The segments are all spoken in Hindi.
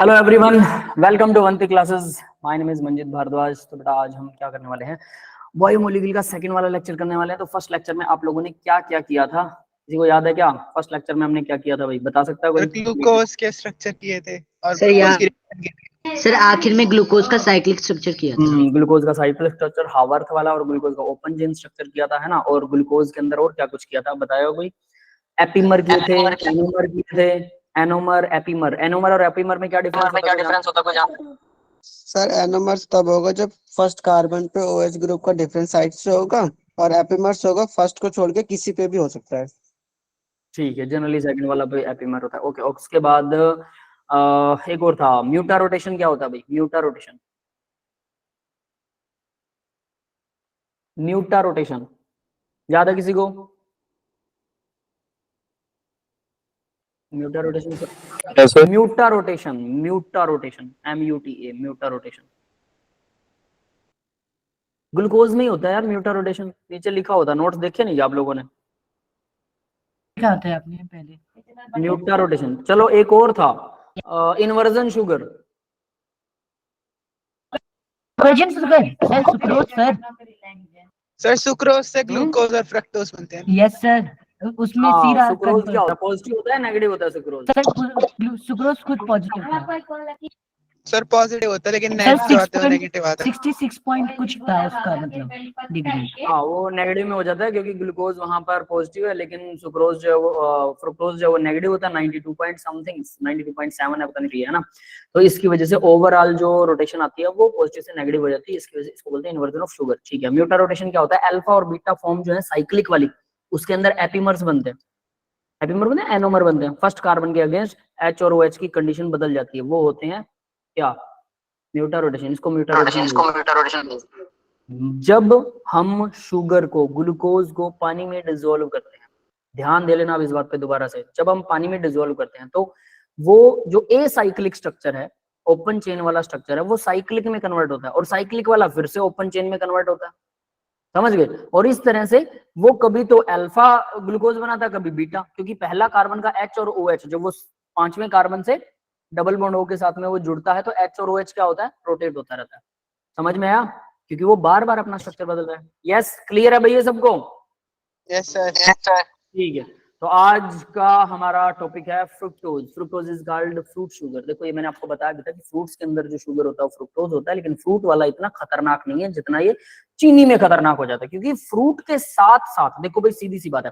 Hello everyone, welcome to Vanti classes. My name is Manjit Bhardwaj. तो बेटा आज हम क्या करने वाले हैं, बायोमोलिक्यूल का सेकंड वाला लेक्चर करने वाले हैं। तो फर्स्ट लेक्चर में आप लोगों ने क्या क्या किया था, किसी को याद है क्या? फर्स्ट लेक्चर में हमने क्या किया था भाई, बता सकता है कोई? ग्लूकोज के स्ट्रक्चर किए थे और सर सर आखिर में ग्लूकोज का साइक्लिक स्ट्रक्चर किया था। ग्लूकोज का साइक्लिक स्ट्रक्चर हावर्थ वाला और ग्लूकोज का ओपन चेन स्ट्रक्चर किया था, है ना। और ग्लूकोज के अंदर और क्या कुछ किया था बताया कोई? एपीमर किए थे, एनोमर किए थे। Anomer, epimer. एनोमर और एपीमर में क्या डिफरेंस होता है? सर एनोमर्स तब होगा जब फर्स्ट कार्बन पे OH ग्रुप का डिफरेंट साइड से होगा और एपिमर्स होगा फर्स्ट को छोड़ के किसी पे भी हो सकता है। ठीक है, जनरली सेकंड वाला पे एपीमर होता है। ओके, उसके बाद एक और था, म्यूटा रोटेशन। क्या होता है भाई म्यूटा रोटेशन? म्यूटा रोटेशन याद है किसी को? Mutarotation, mutarotation, mutarotation, MUTA, mutarotation. Glucose में ही होता है यार म्यूटा रोटेशन, नीचे लिखा होता है, नोट्स देखे नहीं आप लोगों ने? क्या होता है आपने पहले म्यूटा रोटेशन। चलो एक और था, inversion sugar. Sir sucrose sir. Sir sucrose से ग्लूकोज और फ्रक्टोज बनते हैं। यस सर, उसमें सीरा सुक्रोज क्या होता है? पॉजिटिव होता है नेगेटिव होता है सुक्रोज? सर सुक्रोज खुद पॉजिटिव था सर पॉजिटिव होता है लेकिन सर। जो आते हैं नेगेटिव आता है। 66 पॉइंट कुछ था उसका मतलब डिग्री। हाँ, वो नेगेटिव में हो जाता है क्योंकि ग्लूकोज वहां पर पॉजिटिव है, लेकिन सुक्रोज जो है वो फ्रुक्टोज जो है वो नेगेटिव होता है। 92 पॉइंट समथिंग, 92.7 है, पता नहीं है ना। तो इसकी वजह से ओवरऑल जो रोटेशन आती है वो पॉजिटिव से नेगेटिव हो जाती है। इसकी वजह से इसको बोलते हैं इन्वर्जन ऑफ शुगर। ठीक है, म्यूटा रोटेशन क्या होता है? अल्फा और बीटा फॉर्म जो है साइक्लिक वाली, उसके अंदर एपीमर्स बनते हैं। एपीमर बनते हैं, एनोमर बनते हैं। फर्स्ट कार्बन के अगेंस्ट H और OH की कंडीशन बदल जाती है, वो होते हैं क्या? म्यूटा रोटेशन। इसको म्यूटा रोटेशन। जब हम शुगर को, ग्लूकोज को पानी में डिसॉल्व करते हैं, ध्यान दे लेना अब इस बात पे दोबारा से, जब हम पानी में डिसॉल्व करते हैं तो वो जो ए साइक्लिक स्ट्रक्चर है, ओपन चेन वाला स्ट्रक्चर है, वो साइक्लिक में कन्वर्ट होता है और साइक्लिक वाला फिर से ओपन चेन में कन्वर्ट होता है। समझ गए? और इस तरह से वो कभी तो अल्फा ग्लूकोज बनाता है, कभी बीटा, क्योंकि पहला कार्बन का H और OH जो वो पांचवें कार्बन से डबल बॉन्ड O के साथ में वो जुड़ता है, तो H और OH क्या होता है? रोटेट होता रहता है। समझ में आया? क्योंकि वो बार बार अपना स्ट्रक्चर बदल रहा है। यस, क्लियर है भैया सबको? Yes sir. ठीक है, तो आज का हमारा टॉपिक है fructose. Fructose is called fruit sugar. देखो ये मैंने आपको बताया भी था कि फ्रूट्स के अंदर जो शुगर होता है वो फ्रुक्टोज होता है, लेकिन फ्रूट वाला इतना खतरनाक नहीं है जितना ये चीनी में खतरनाक हो जाता है। क्योंकि फ्रूट के साथ साथ, देखो भाई सीधी सी बात है,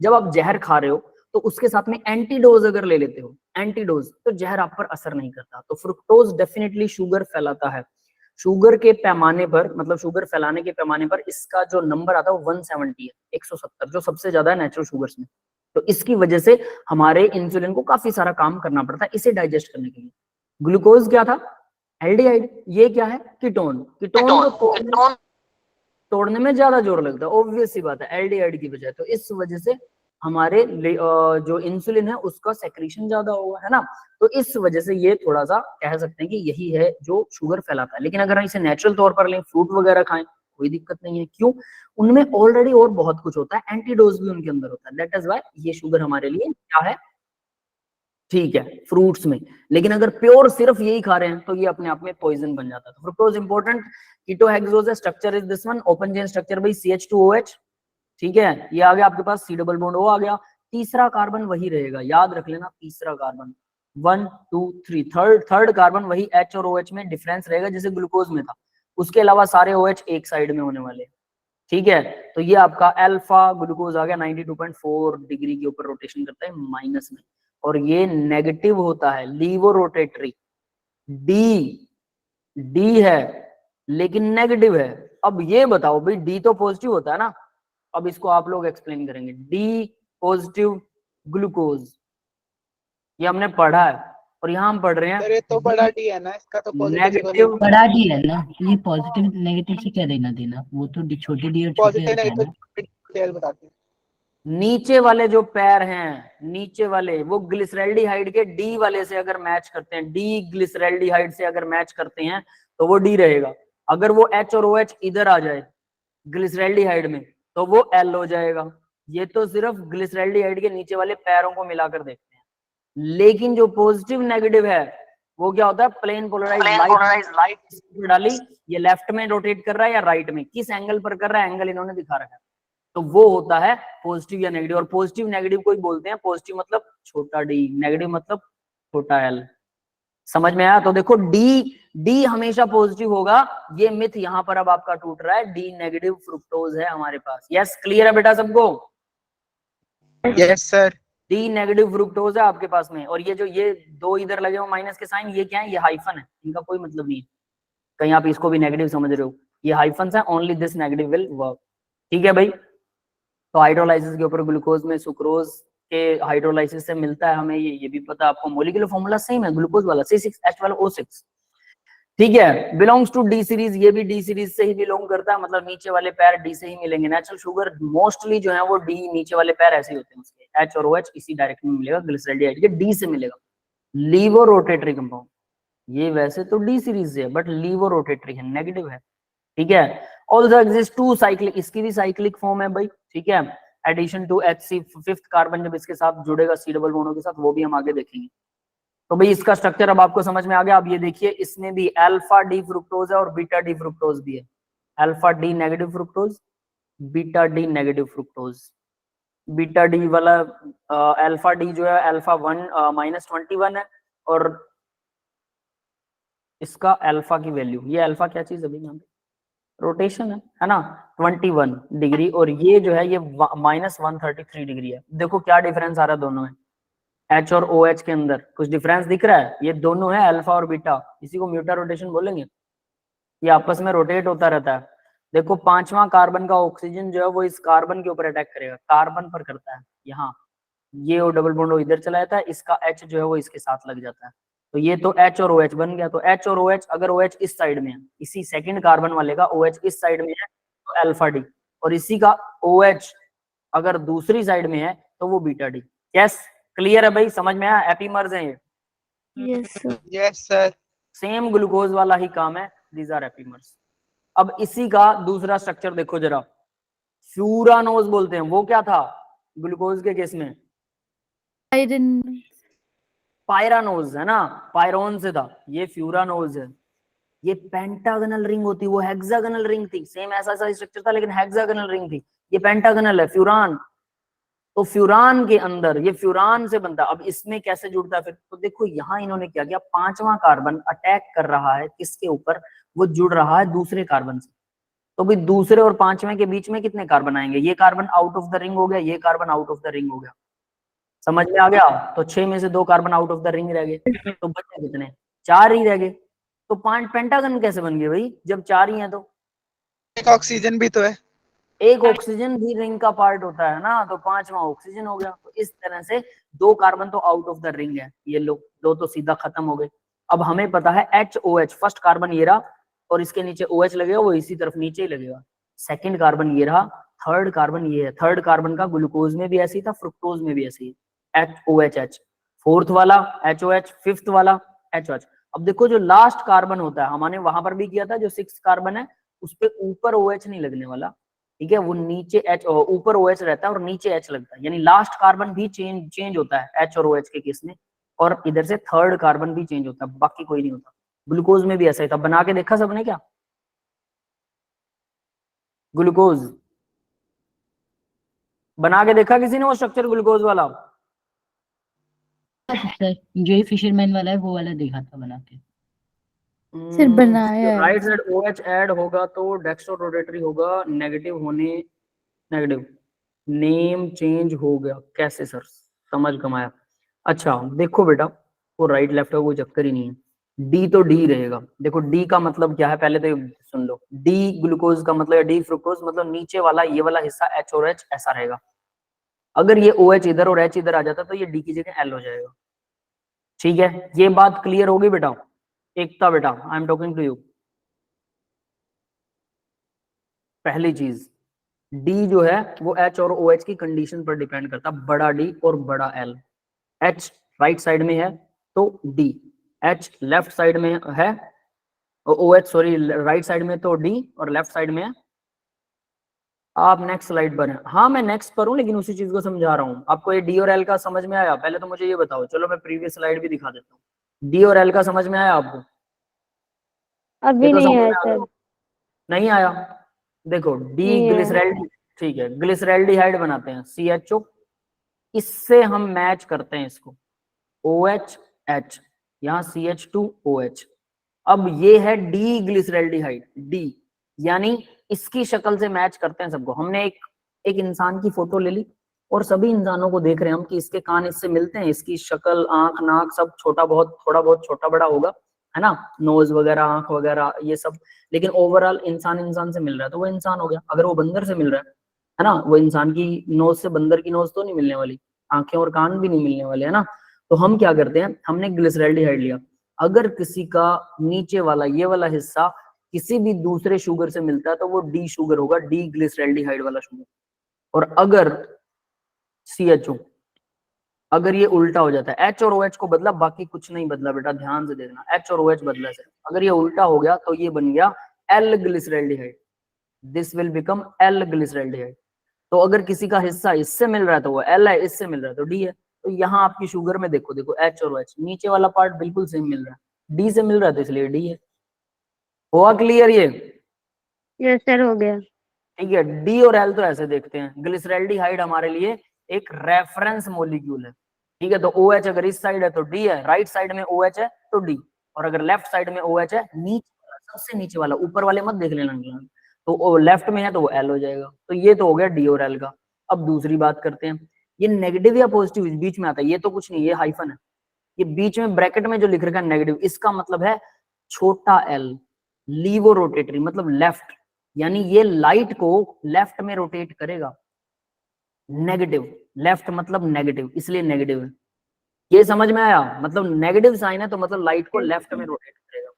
जब आप जहर खा रहे हो तो उसके साथ में एंटीडोज अगर ले लेते हो, एंटीडोज, तो जहर आप पर असर नहीं करता। तो फ्रुक्टोज डेफिनेटली शुगर फैलाता है। शुगर के पैमाने पर, मतलब शुगर फैलाने के पैमाने पर इसका जो नंबर आता है वो 170 है, 170, जो सबसे ज्यादा है नेचुरल शुगर्स में। तो इसकी वजह से हमारे इंसुलिन को काफी सारा काम करना पड़ता है इसे डाइजेस्ट करने के लिए। ग्लूकोज क्या था? एल्डिहाइड। ये क्या है? कीटोन। कीटोन को तोड़ने में ज्यादा जोर लगता है, ऑब्वियस सी बात है, एल्डिहाइड की वजह। तो इस वजह से हमारे जो इंसुलिन है उसका सेक्रीशन ज्यादा होगा, है ना। तो इस वजह से ये थोड़ा सा कह सकते हैं कि यही है जो शुगर फैलाता है। लेकिन अगर हम इसे नेचुरल तौर पर लें, फ्रूट वगैरह खाएं, कोई दिक्कत नहीं है। क्यों? उनमें ऑलरेडी और बहुत कुछ होता है, एंटीडोज भी उनके अंदर होता है। दैट इज व्हाई ये शुगर हमारे लिए क्या है? ठीक है, फ्रूट्स में। लेकिन अगर प्योर सिर्फ यही खा रहे हैं तो ये अपने आप में पॉइजन बन जाता है। तो फ्रुक्टोज इंपॉर्टेंट कीटोहेक्सोज है, structure is this one, open chain structure भाई CH2OH। ठीक है, ये आ गया आपके पास, C डबल बॉन्ड O आ गया। तीसरा कार्बन वही रहेगा, याद रख लेना, तीसरा कार्बन 1 2 3, थर्ड कार्बन वही H और OH में डिफरेंस रहेगा जैसे ग्लूकोज में था। उसके अलावा सारे OH एक साइड में होने वाले। ठीक है, तो ये आपका अल्फा ग्लूकोज आ गया, 92.4 डिग्री के ऊपर रोटेशन करता है माइनस में, और ये नेगेटिव होता है, लीवो रोटेटरी। डी है लेकिन नेगेटिव है। अब ये बताओ भाई, डी तो पॉजिटिव होता है ना। अब इसको आप लोग एक्सप्लेन करेंगे। डी पॉजिटिव ग्लूकोज, ये हमने पढ़ा है और यहाँ हम पढ़ रहे हैं। अरे तो बड़ा डी है ना, इसका तो पॉजिटिव नेगेटिव बड़ा डी है ना, ये पॉजिटिव नेगेटिव से क्या लेना देना, वो तो छोटे डी और छोटे पॉजिटिव एल है ना। नेगेटिव बताते हैं। नीचे वाले जो पैर हैं, नीचे वाले, वो ग्लिसरैल्डिहाइड के डी वाले से अगर मैच करते हैं, डी ग्लिसरैल्डिहाइड से अगर मैच करते हैं तो वो डी रहेगा। अगर वो H और OH इधर आ जाए ग्लिसरैल्डिहाइड में तो वो L हो जाएगा। ये तो सिर्फ ग्लिसरैल्डिहाइड के नीचे वाले पैरों को मिलाकर देखते हैं। लेकिन जो पॉजिटिव नेगेटिव है वो क्या होता है, प्लेन पोलराइज्ड लाइट डाली, ये लेफ्ट में रोटेट कर रहा है या राइट में, किस एंगल पर कर रहा है, एंगल इन्होंने दिखा रखा है, तो वो होता है पॉजिटिव या नेगेटिव। और पॉजिटिव नेगेटिव को ही बोलते हैं, पॉजिटिव मतलब छोटा डी, नेगेटिव मतलब छोटा एल। समझ में आया? तो देखो डी हमेशा पॉजिटिव होगा, ये मिथ यहाँ पर अब आपका टूट रहा है, डी नेगेटिव फ्रुक्टोज है हमारे पास। यस, क्लियर है बेटा सबको? Yes sir. D negative fructose है आपके पास में। और ये जो ये दो इधर लगे हो माइनस के साइन, ये क्या है, ये हाइफन है, इनका कोई मतलब नहीं है, कहीं आप इसको भी नेगेटिव समझ रहे हो, ये हाइफन है, only this negative will work. ठीक है भाई? तो हाइड्रोलाइसिस के ऊपर ग्लूकोज में सुक्रोज के हाइड्रोलाइसिस से मिलता है हमें ये भी पता है आपको, मोलिकुलर फॉर्मूला सेम है, ग्लूकोज वाला C6H12O6। ठीक है, बिलोंग्स टू डी सीरीज, ये भी डी सीरीज से ही बिलोंग करता है, मतलब नीचे वाले पैर डी से ही मिलेंगे। नेचुरल शुगर मोस्टली जो है वो डी, नीचे वाले पैर ऐसे ही होते हैं उसके, एच और OH इसी डायरेक्शन में मिलेगा, ग्लिसरॉल्डिहाइड के डी से मिलेगा। लीवो रोटेटरी कंपाउंड, ये वैसे तो डी सीरीज से है बट लीवो रोटेटरी है, नेगेटिव है। ठीक है, ऑल्सो एग्जिस्ट टू साइक्लिक, इसकी भी साइक्लिक फॉर्म है भाई। ठीक है, addition to HC, fifth carbon जब इसके साथ जुड़ेगा C डबल बॉन्ड के साथ, वो भी हम आगे देखेंगे। तो भाई इसका स्ट्रक्चर अब आपको समझ में आ गया। अब ये देखिए, इसमें भी अल्फा डी फ्रुक्टोज है और बीटा डी फ्रुक्टोज भी है। Alpha D negative fructose, beta D negative fructose. Beta D वाला अल्फा डी जो है अल्फा 1 -21 है, और इसका अल्फा की वैल्यू, ये अल्फा क्या चीज अभी यहाँ पे रोटेशन है ना, 21 डिग्री, और ये जो है ये -133 डिग्री है। देखो क्या डिफरेंस आ रहा है दोनों में, H और OH के अंदर कुछ डिफरेंस दिख रहा है? ये दोनों है अल्फा और बीटा, इसी को म्यूटा रोटेशन बोलेंगे, ये आपस में रोटेट होता रहता है। देखो पांचवा कार्बन का ऑक्सीजन जो है वो इस कार्बन के ऊपर अटैक करेगा, कार्बन पर करता है यहाँ, ये और डबल बॉन्ड इधर चला जाता है, इसका H जो है वो इसके साथ लग जाता है, तो ये तो H और OH बन गया। तो H और OH, अगर OH इस साइड में है, इसी सेकंड कार्बन वाले का OH इस साइड में है तो अल्फा डी, और इसी का OH अगर दूसरी साइड में है तो वो बीटा डी। यस, क्लियर है भाई? समझ में आया? एपीमर्स हैं ये। Yes sir. सेम ग्लूकोज वाला ही काम है, दीज आर एपीमर्स। अब इसी का दूसरा स्ट्रक्चर देखो जरा, फ्यूरानोज बोलते हैं, वो क्या था ग्लूकोज के केस में? पायरानोज है ना, पायरोन से था, ये फ्यूरानोज है। ये पेंटागनल रिंग होती, वो हेक्सागनल रिंग थी, सेम ऐसा स्ट्रक्चर था लेकिन हेक्सागनल रिंग थी, ये पेंटागनल है फ्यूरान। तो फ्यूरान के अंदर, ये फ्यूरान से बनता है। अब इसमें कैसे जुड़ता है फिर? तो देखो यहाँ इन्होंने क्या किया, पांचवा कार्बन अटैक कर रहा है किसके ऊपर, वो जुड़ रहा है दूसरे कार्बन से। तो भाई दूसरे और पांचवें के बीच में कितने कार्बन आएंगे? ये carbon out of the ring हो गया, ये carbon out of the ring हो गया। समझ में आ गया? तो 6 में से 2 carbon out of the ring रह गए, तो बचे कितने? 4 ही रह गए। तो पेंटागन कैसे बन गए भाई जब 4 ही हैं? तो एक ऑक्सीजन भी तो है। एक ऑक्सीजन भी रिंग का पार्ट होता है ना, तो 5वां ऑक्सीजन हो गया। तो इस तरह से 2 कार्बन तो आउट ऑफ द रिंग है, ये लो 2 तो सीधा खत्म हो गए। अब हमें पता है HOH, फर्स्ट कार्बन ये रहा, और इसके नीचे OH लगेगा, वो इसी तरफ नीचे ही लगेगा। सेकंड कार्बन ये रहा, थर्ड कार्बन ये है। थर्ड कार्बन का ग्लूकोज में भी ऐसे ही था, फ्रुक्टोज में भी ऐसे ही, HOHH। फोर्थ वाला HOH, फिफ्थ वाला HOH। अब देखो जो लास्ट कार्बन होता है, हमने वहां पर भी किया था, जो 6 कार्बन है उस पे ऊपर OH नहीं लगने वाला, ठीक है, वो नीचे H, ऊपर OH रहता है और नीचे H लगता है, यानी लास्ट कार्बन भी चेंज होता है H और OH के केस में, और इधर से थर्ड कार्बन भी चेंज होता है, बाकी कोई नहीं होता। ग्लूकोज में भी ऐसा ही था, बना के देखा सबने क्या ग्लूकोज? बना के देखा किसी ने वो स्ट्रक्चर ग्लूकोज वाला? सर जो ये फिशरमैन वाला है वो वाला देखा था बना के। सर बनाया है। राइट साइड OH ऐड होगा तो डेक्स्ट्रो रोटेटरी होगा, नेगेटिव होने, नेगेटिव नेम चेंज हो गया। कैसे सर? समझ कमाया। अच्छा देखो बेटा, वो राइट लेफ्ट का कोई चक्कर ही नहीं है, डी तो डी रहेगा। देखो डी का मतलब क्या है, पहले तो सुन लो, डी ग्लूकोज का मतलब, डी फ्रुक्टोज मतलब नीचे वाला ये वाला हिस्सा H और H ऐसा रहेगा। अगर ये OH इधर और H इधर आ जाता तो ये डी की जगह L हो जाएगा। ठीक है, ये बात क्लियर होगी बेटा? एकता बेटा, I am talking to you. पहली चीज, डी जो है वो H और OH की कंडीशन पर डिपेंड करता है, बड़ा डी और बड़ा L। H राइट साइड में है तो D, H लेफ्ट साइड में है, OH सॉरी राइट साइड में तो D, और लेफ्ट साइड में है। आप नेक्स्ट स्लाइड पर हैं? हाँ मैं नेक्स्ट पर हूँ, लेकिन उसी चीज को समझा रहा हूँ आपको। ये D और L का समझ में आया? पहले तो मुझे ये बताओ, चलो मैं प्रीवियस स्लाइड भी दिखा देता हूँ। डी और एल का समझ में आया आपको? अभी ये तो नहीं समझ आया में आ सर। गया। नहीं आया? देखो डी नहीं आया। ग्लिसरैल्ड, ठीक है, ग्लिसरैल्डिहाइड बनाते हैं CHO, इससे हम मैच करते हैं इसको OH H, यहाँ CH2OH। अब ये है डी ग्लिसरैल्डिहाइड, डी, यानी इसकी शक्ल से मैच करते हैं सबको। हमने एक इंसान की फोटो ले ली और सभी इंसानों को देख रहे हैं हम कि इसके कान इससे मिलते हैं, इसकी शक्ल, आंख, नाक सब छोटा बहुत, थोड़ा बहुत छोटा बड़ा होगा, है ना, नोज वगैरह, आंख वगैरह ये सब, लेकिन ओवरऑल इंसान इंसान से मिल रहा है तो वो इंसान हो गया। अगर वो बंदर से मिल रहा है ना, वो इंसान की नोज से बंदर की नोज तो नहीं मिलने वाली, आंखें और कान भी नहीं मिलने वाले, है ना। तो हम क्या करते हैं, हमने ग्लिसरैल्डिहाइड लिया, अगर किसी का नीचे वाला ये वाला हिस्सा किसी भी दूसरे शुगर से मिलता है तो वो डी शुगर होगा, डी ग्लिसरैल्डिहाइड वाला शुगर। और अगर CHO, अगर ये उल्टा हो जाता है, H और OH को बदला, बाकी कुछ नहीं बदला बेटा, ध्यान से देखना, H और OH बदला सिर्फ, अगर ये उल्टा हो गया तो ये बन गया L glyceraldehyde, this will become L glyceraldehyde. तो अगर किसी का हिस्सा इससे मिल रहा है तो वो L है, इससे मिल रहा है तो D है। तो यहाँ आपकी शुगर में देखो देखो H और OH, नीचे वाला पार्ट बिल्कुल सेम मिल रहा है, D से मिल रहा है तो इसलिए D है। हुआ क्लियर ये? यस सर, हो गया। ठीक है, डी और एल तो ऐसे देखते हैं, ग्लिसरैल्डिहाइड हमारे लिए एक रेफरेंस मॉलिक्यूल है, ठीक है। तो OH अगर इस साइड है तो D है, राइट साइड में OH है तो D, और अगर लेफ्ट साइड में OH है, नीचे सबसे नीचे वाला, ऊपर वाले मत देख लेना, तो लेफ्ट में है तो वो L हो जाएगा। तो ये तो हो गया D और L का। अब दूसरी बात करते हैं, ये नेगेटिव या पॉजिटिव बीच में आता है, ये तो कुछ नहीं, ये हाइफन है, ये बीच में ब्रैकेट में जो लिख रखा है नेगेटिव, इसका मतलब है छोटा L, लीवो रोटेटरी, मतलब लेफ्ट, यानी ये लाइट को लेफ्ट में रोटेट करेगा। नेगेटिव, लेफ्ट मतलब नेगेटिव, इसलिए नेगेटिव है। ये समझ में आया? मतलब नेगेटिव साइन है तो मतलब लाइट को लेफ्ट में रोटेट करेगा,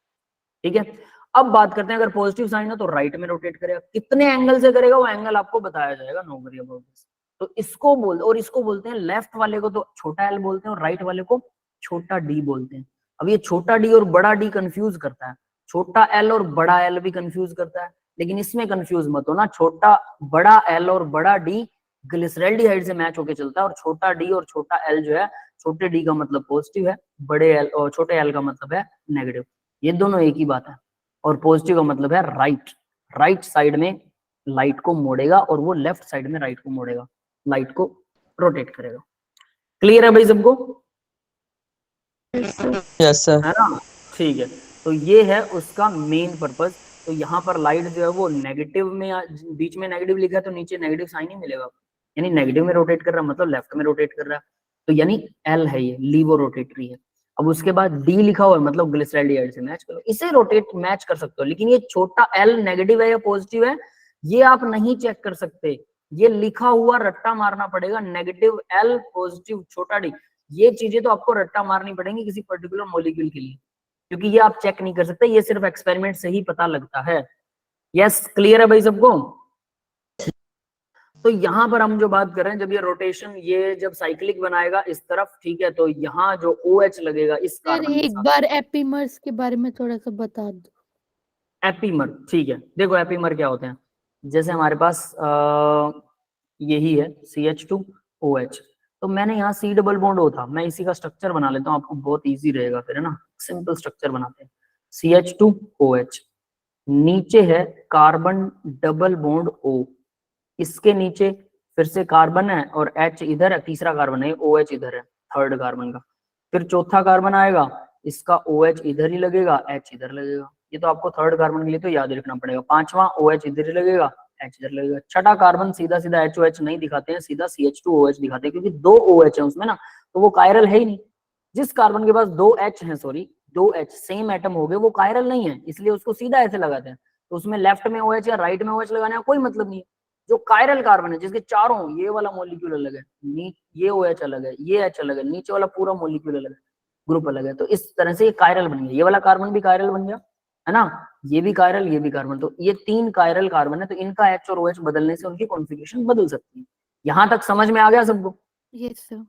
ठीक है। अब बात करते हैं, अगर पॉजिटिव साइन है तो राइट में रोटेट करेगा। कितने एंगल से करेगा वो एंगल आपको बताया जाएगा, नो वरी अबाउट दिस। तो इसको इसको बोलते हैं, लेफ्ट वाले को तो छोटा L बोलते हैं और राइट वाले को छोटा D बोलते हैं। अब ये छोटा D और बड़ा D कंफ्यूज करता है, छोटा L और बड़ा L भी कंफ्यूज करता है, लेकिन इसमें कंफ्यूज मत हो ना, छोटा बड़ा L और बड़ा D ग्लिसरैल्डिहाइड से मैच होके चलता है, और छोटा D और छोटा L जो है, छोटे D का मतलब पॉजिटिव है, बड़े L और छोटे L का मतलब है नेगेटिव। ये दोनों एक ही बात है, और पॉजिटिव का मतलब है राइट, राइट साइड में लाइट को मोड़ेगा और वो लेफ्ट साइड में राइट को मोड़ेगा, लाइट को रोटेट करेगा। क्लियर है भाई सबको? Yes sir. है ना, ठीक है। तो ये है उसका मेन पर्पस। तो यहाँ पर लाइट जो है वो नेगेटिव में, बीच में नेगेटिव लिखा है तो नीचे नेगेटिव साइन ही मिलेगा, यानी नेगेटिव में रोटेट कर रहा है मतलब लेफ्ट में रोटेट कर रहा है, तो यानी L है, ये लीवो रोटेटरी है। अब उसके बाद D लिखा हुआ है मतलब ग्लिसरैल्डिहाइड से मैच करो, इसे रोटेट मैच कर सकते हो, लेकिन ये छोटा L नेगेटिव है या पॉजिटिव है ये आप नहीं चेक कर सकते, ये लिखा हुआ रट्टा मारना पड़ेगा, नेगेटिव L पॉजिटिव छोटा D, ये चीजें तो आपको रट्टा मारनी पड़ेंगी किसी पर्टिकुलर मॉलिक्यूल के लिए, क्योंकि ये आप चेक नहीं कर सकते, ये सिर्फ एक्सपेरिमेंट से ही पता लगता है। यस, क्लियर है भाई सबको? तो यहाँ पर हम जो बात कर रहे हैं, जब ये रोटेशन, ये जब साइक्लिक बनाएगा इस तरफ, ठीक है, तो यहाँ जो OH लगेगा इस सर कार्बन के एक साथ, बार एपीमर्स के बारे में थोड़ा सा बता दो। एपीमर, ठीक है। देखो एपीमर क्या होते हैं, जैसे हमारे पास यही है CH2OH, तो मैंने यहाँ C डबल बॉन्ड O था, मैं इसी का स्ट्रक्चर बना लेता हूँ, आपको बहुत इजी रहेगा फिर, है ना, सिंपल स्ट्रक्चर बनाते हैं। CH2OH, नीचे है कार्बन डबल बॉन्ड O, इसके नीचे फिर से कार्बन है और H इधर है, तीसरा कार्बन है, OH इधर है, थर्ड कार्बन का, फिर चौथा कार्बन आएगा, इसका OH इधर ही लगेगा, H इधर लगेगा, ये तो आपको थर्ड कार्बन के लिए तो याद रखना पड़ेगा। पांचवा OH इधर ही लगेगा, H इधर लगेगा। छठा कार्बन सीधा सीधा HOH नहीं दिखाते हैं, सीधा CH2OH दिखाते हैं, क्योंकि दो OH है उसमें ना, तो वो कायरल है ही नहीं। जिस कार्बन के पास दो H है, सॉरी दो H सेम एटम हो गए, वो कायरल नहीं है, इसलिए उसको सीधा ऐसे लगाते हैं। तो उसमें लेफ्ट में OH या राइट में OH लगाने का कोई मतलब नहीं है। जो कायरल कार्बन है जिसके चारों, ये वाला मॉलिक्यूल अलग है, ये OH अलग है, ये H अलग है, नीचे वाला पूरा मॉलिक्यूल अलग है, ग्रुप अलग है, तो इस तरह से ये कायरल बन गया, ये वाला कार्बन भी कायरल बन गया, है ना, ये भी कायरल, ये भी कार्बन, तो ये तीन कायरल कार्बन है, तो इनका H और OH बदलने से उनकी कॉन्फ़िगरेशन बदल सकती है। यहां तक समझ में आ गया सबको? Yes sir.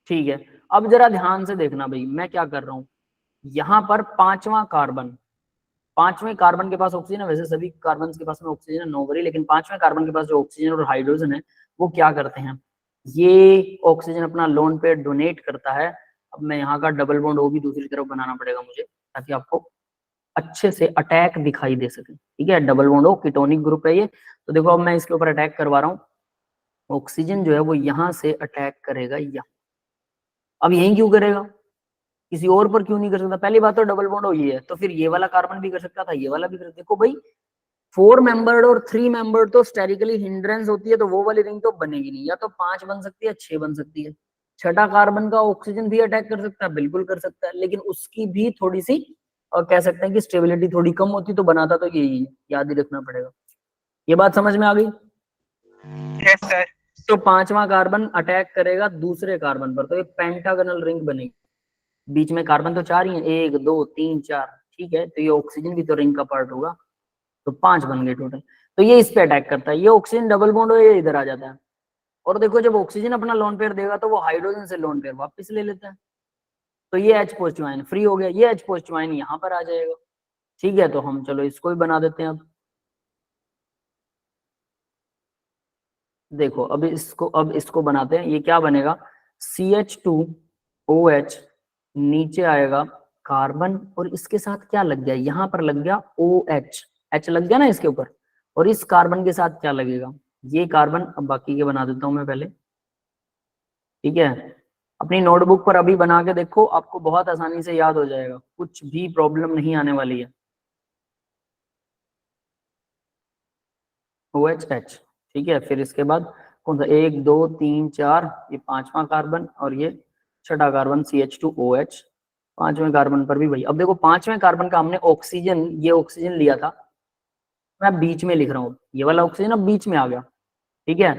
ठीक है, अब जरा ध्यान से देखना भाई, मैं क्या कर रहा हूं, यहाँ पर पांचवा कार्बन, पांचवें कार्बन के पास ऑक्सीजन है, वैसे सभी कार्बन के पास में ऑक्सीजन है, नो वरी, लेकिन पांचवें कार्बन के पास जो ऑक्सीजन और हाइड्रोजन है वो क्या करते हैं, ये ऑक्सीजन अपना लोन पेयर डोनेट करता है अब मैं यहाँ का डबल बॉन्ड O भी दूसरी तरफ बनाना पड़ेगा मुझे, ताकि आपको अच्छे से अटैक दिखाई दे सके। ठीक है, double bond O ketonic group है ये। तो देखो अब मैं इसके ऊपर अटैक करवा रहा हूँ, ऑक्सीजन जो है वो यहाँ से अटैक करेगा यहाँ। अब यही क्यों करेगा, किसी और पर क्यों नहीं कर सकता? पहली बात तो डबल बॉन्ड O ये है, तो फिर ये वाला कार्बन भी कर सकता था, ये वाला भी कर सकता। देखो भाई 4 मेंबर्ड और 3 मेंबर्ड तो स्टेरिकली हिंड्रेंस होती है, तो वो वाली रिंग तो बनेगी नहीं। या तो 5 बन सकती है, 6 बन सकती है। छठा कार्बन का ऑक्सीजन भी अटैक कर सकता है, बिल्कुल कर सकता है, लेकिन उसकी भी थोड़ी सी और कह सकते हैं कि स्टेबिलिटी थोड़ी कम होती, तो बनाता तो यही है, याद ही रखना पड़ेगा। ये बात समझ में आ गई? Yes sir. तो 5वां कार्बन अटैक करेगा दूसरे कार्बन पर, तो ये पेंटागनल रिंग बनेगी। बीच में कार्बन तो 4 ही है, 1 2 3 4, ठीक है, तो ये ऑक्सीजन भी तो रिंग का पार्ट होगा, तो 5 बन गए टोटल। तो ये इस पे अटैक करता है, ये ऑक्सीजन डबल बॉन्ड हो, ये इधर आ जाता है। और देखो जब ऑक्सीजन अपना लोन पेयर देगा तो वो हाइड्रोजन से लोन पेयर वापस ले लेता है, तो ये H पॉजिटिव आयन फ्री हो गया, ये H पॉजिटिव आयन यहाँ पर आ जाएगा। ठीक है, तो हम चलो इसको भी बना देते हैं। अब देखो अब इसको बनाते हैं। ये क्या बनेगा, CH2OH, नीचे आएगा कार्बन और इसके साथ क्या लग गया, यहाँ पर लग गया OH, H लग गया ना इसके ऊपर, और इस कार्बन के साथ क्या लगेगा, ये कार्बन। अब बाकी के बना देता हूं मैं पहले, ठीक है। अपनी नोटबुक पर अभी बना के देखो, आपको बहुत आसानी से याद हो जाएगा, कुछ भी प्रॉब्लम नहीं आने वाली है। OH, ठीक है। फिर इसके बाद कौन सा, 1 2 3 4, ये 5वां कार्बन और ये छठा कार्बन CH2OH। 5वें कार्बन पर भी वही। अब देखो 5वें कार्बन का हमने ऑक्सीजन, ये ऑक्सीजन लिया था, मैं बीच में लिख रहा हूँ, ये वाला ऑक्सीजन अब बीच में आ गया, ठीक है।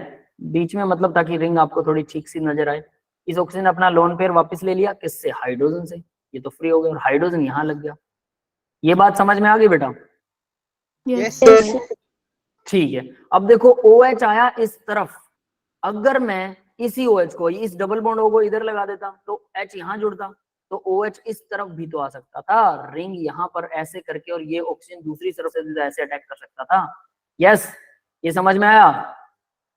बीच में मतलब ताकि रिंग आपको थोड़ी ठीक सी नजर आए। इस ऑक्सीजन अपना लोन पेयर वापस ले लिया, किससे, हाइड्रोजन से, ये तो फ्री हो गया और हाइड्रोजन यहाँ लग गया। ये बात समझ में आ गई बेटा? यस ठीक है। अब देखो OH आया इस तरफ, अगर मैं इसी OH को, इस डबल बॉन्ड O को इधर लगा देता तो H यहाँ जुड़ता, तो OH इस तरफ भी तो आ सकता था, रिंग यहाँ पर ऐसे करके, और ये ऑक्सीजन दूसरी तरफ से ऐसे अटैक कर सकता था। यस, ये समझ में आया?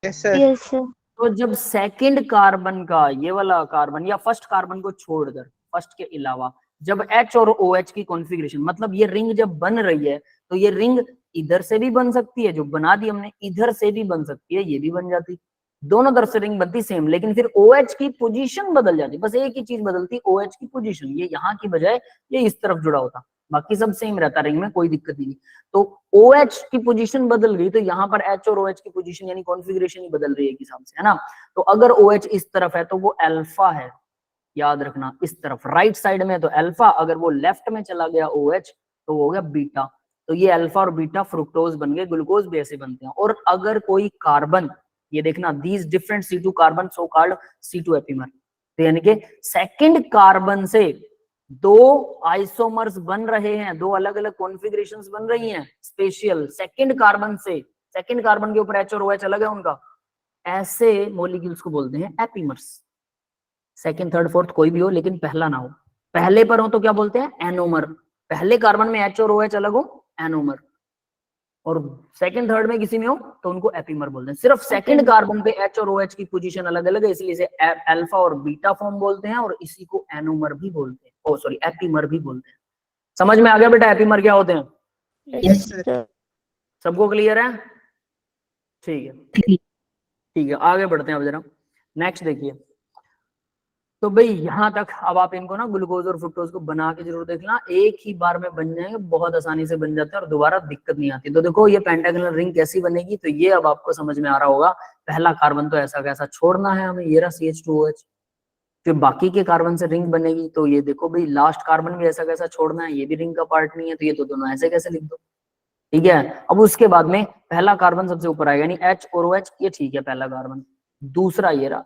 Yes sir. Yes sir. तो जब सेकंड कार्बन का ये वाला कार्बन या फर्स्ट कार्बन को छोड़कर, फर्स्ट के अलावा जब H और OH की कॉन्फ़िगरेशन, मतलब ये रिंग जब बन रही है, तो ये रिंग इधर से भी बन सकती है, जो बना दी हमने, इधर से भी बन सकती है, ये भी बन जाती, दोनों तरफ से रिंग बनती सेम, लेकिन फिर OH की पोजीशन बदल जाती, बस एक ही चीज बदलती, OH की पोजीशन, ये यहाँ की बजाय ये इस तरफ जुड़ा होता, बाकी सब सेम रहता रिंग में, कोई दिक्कत नहीं। तो OH की पोजीशन बदल गई, तो यहाँ पर H और OH की पोजीशन यानी कॉन्फ़िगरेशन ही बदल रही है एक हिसाब से, है ना। तो अगर OH इस तरफ है तो वो अल्फा है, याद रखना, इस तरफ राइट साइड में तो अल्फा, अगर वो लेफ्ट में चला गया OH तो वो हो गया बीटा। तो ये अल्फा और बीटा फ्रुक्टोज बन गए, ग्लूकोज भी ऐसे बनते हैं। और अगर कोई कार्बन, ये देखना, these different C2 carbon so called C2 epimer, तो यानी कि सेकंड कार्बन से 2 आइसोमर्स बन रहे हैं, 2 अलग अलग कॉन्फ़िगरेशंस बन रही हैं स्पेशल सेकंड कार्बन से, सेकंड कार्बन के ऊपर H और OH अलग है उनका, ऐसे मॉलिक्यूल्स को बोलते हैं एपिमर्स। सेकंड थर्ड फोर्थ कोई भी हो, लेकिन पहला ना हो, पहले पर हो तो क्या बोलते हैं, एनोमर। पहले कार्बन में H और OH अलग हो, एनोमर, और सेकंड थर्ड में किसी में हो तो उनको एपिमर बोलते हैं। सिर्फ सेकंड कार्बन पे H और OH की पोजीशन अलग अलग है, इसलिए इसे अल्फा और बीटा फॉर्म बोलते हैं, और इसी को एनोमर भी बोलते हैं, ओ सॉरी एपिमर भी बोलते हैं। समझ में आ गया बेटा एपिमर क्या होते हैं? Yes sir. सबको क्लियर है? ठीक है, ठीक है, आगे बढ़ते हैं अब जरा। नेक्स्ट देखिए, तो भाई यहाँ तक अब आप इनको ना ग्लूकोज और फ्रुक्टोज को बना के जरूर देखना, एक ही बार में बन जाएंगे, बहुत आसानी से बन जाते हैं और दोबारा दिक्कत नहीं आती। तो देखो ये पेंटागोनल रिंग कैसी बनेगी, तो ये अब आपको समझ में आ रहा होगा। पहला कार्बन तो ऐसा कैसा छोड़ना है हमें, ये रहा CH2OH। फिर बाकी के कार्बन से रिंग बनेगी, तो ये देखो भाई लास्ट कार्बन भी ऐसा कैसा छोड़ना है, ये भी रिंग का पार्ट नहीं है, तो ये तो दोनों ऐसे कैसे लिख दो, ठीक है। अब उसके बाद में पहला कार्बन सबसे ऊपर आएगा, यानी H और OH, ये ठीक है पहला कार्बन। दूसरा ये रहा,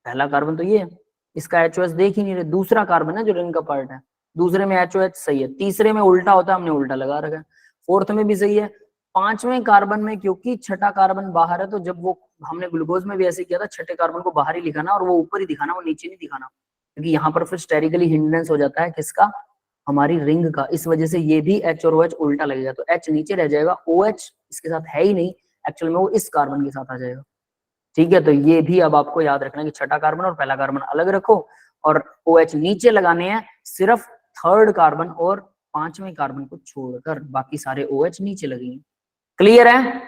पहला कार्बन तो ये है, इसका HOH देख ही नहीं रहे, दूसरा कार्बन है जो रिंग का पार्ट है, दूसरे में HOH सही है, तीसरे में उल्टा होता है, हमने उल्टा लगा रखा है, फोर्थ में भी सही है, पांचवें कार्बन में क्योंकि छठा कार्बन बाहर है, तो जब वो हमने ग्लूकोज में भी ऐसे किया था, छठे कार्बन को बाहर ही लिखाना और वो ऊपर ही दिखाना, वो नीचे नहीं दिखाना, क्योंकि यहाँ पर फिर स्टेरिकली हिंड्रेंस हो जाता है किसका, हमारी रिंग का। इस वजह से ये भी H और OH उल्टा लगेगा, तो H नीचे रह जाएगा, OH इसके साथ है ही नहीं, एक्चुअल में वो इस कार्बन के साथ आ जाएगा, ठीक है। तो ये भी अब आपको याद रखना कि छठा कार्बन और पहला कार्बन अलग रखो, और OH नीचे लगाने हैं, सिर्फ थर्ड कार्बन और पांचवें कार्बन को छोड़कर बाकी सारे OH नीचे लगेंगे। क्लियर है?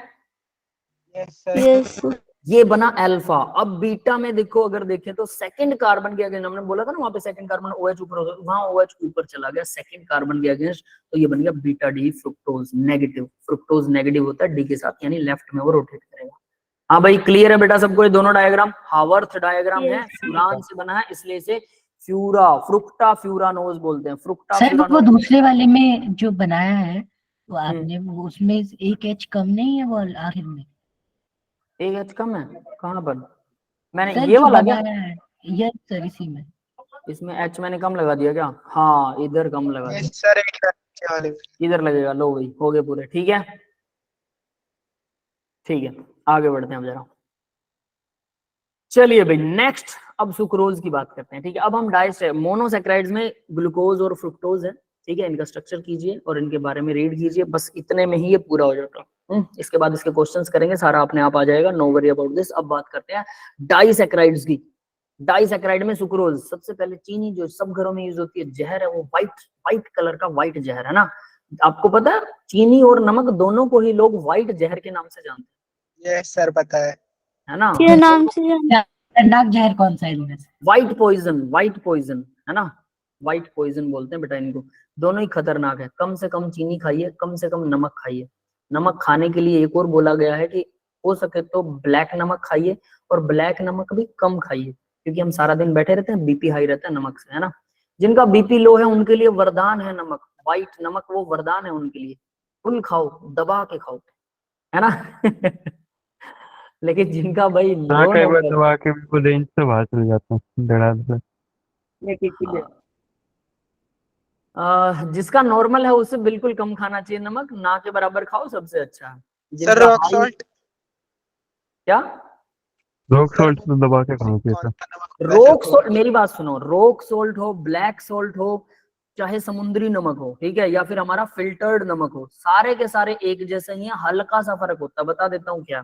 यस ये बना अल्फा। अब बीटा में देखो, अगर देखें तो सेकंड कार्बन के अगेंस्ट, हमने बोला था ना वहां पे सेकंड कार्बन OH ऊपर होता है, वहां OH ऊपर चला गया सेकंड कार्बन के अगेंस्ट, तो ये बन गया beta D fructose negative. Fructose negative होता है डी के साथ, यानी लेफ्ट में वो रोटेट करेगा। हाँ भाई क्लियर है बेटा सबको? ये दोनों डायग्राम हावर्थ डायग्राम है, फ्यूरान से बना है, इसलिए इसे फ्यूरा फ्रुक्टा फ्यूरानोज बोलते हैं। फ्रुक्टा सर वो फ्यूरानोज। दूसरे वाले में जो बनाया है वो आपने, वो उसमें एक एच कम नहीं है वो आखिर में? एक H कम है कहाँ पर? मैंने सर ये जो वाला क्या? बनाया है, यस सर इसी में। इसमें H मैंने कम लगा दिया क्या? हाँ इधर कम लगा दिया, सर इधर लगेगा। लो भाई हो गए पूरे, ठीक है ठीक है, आगे बढ़ते हैं अब जरा। चलिए भाई नेक्स्ट, अब सुक्रोज की बात करते हैं, ठीक है। अब हम मोनोसैकेराइड्स में ग्लूकोज और फ्रुक्टोज है, ठीक है। इनका स्ट्रक्चर कीजिए और इनके बारे में रीड कीजिए, बस इतने में ही ये पूरा हो जाता है। इसके बाद इसके क्वेश्चंस करेंगे, सारा अपने आप आ जाएगा, नो वरी अबाउट दिस। अब बात करते हैं डाइसैकेराइड्स की। डाइसैकेराइड में सुक्रोज, सबसे पहले चीनी जो सब घरों में यूज होती है, जहर है वो व्हाइट कलर का व्हाइट जहर है ना। आपको पता है चीनी और नमक दोनों को ही लोग व्हाइट जहर के नाम से जानते यस सर पता है ना। क्या नाम से जान खतरनाक जहर कौन सा है इनमें से? व्हाइट पॉइजन है ना, व्हाइट पॉइजन बोलते हैं बेटा इनको। दोनों ही खतरनाक है। कम से कम चीनी खाइए, कम से कम नमक खाइए। नमक खाने के लिए एक और बोला गया है कि हो सके तो ब्लैक नमक खाइए, और ब्लैक नमक भी कम खाइए, क्योंकि हम सारा दिन बैठे रहते हैं, बीपी हाई रहता है नमक से, है ना। जिनका बीपी लो है उनके लिए वरदान है नमक, व्हाइट नमक वो वरदान है उनके लिए। फुल खाओ, दबा के खाओ, है ना। लेकिन जिनका भाई लो कई बार नंबर, दबा के बिल्कुल रेंज से बाहर चले जाता हूँ धड़ाधड़। जिसका नॉर्मल है उसे बिल्कुल कम खाना चाहिए नमक, ना के बराबर खाओ सबसे अच्छा है। सर जिनका रॉक हाई, सॉल्ट क्या रोक सॉल्ट तो दबा के खाना चाहिए था। रोक सोल्ट, मेरी बात सुनो, रोक सोल्ट हो, ब्लैक सोल्ट हो, चाहे समुद्री नमक हो, ठीक है, या फिर हमारा फिल्टर्ड नमक हो, सारे के सारे एक जैसे ही हैं, हल्का सा फर्क होता है। बता देता हूँ क्या।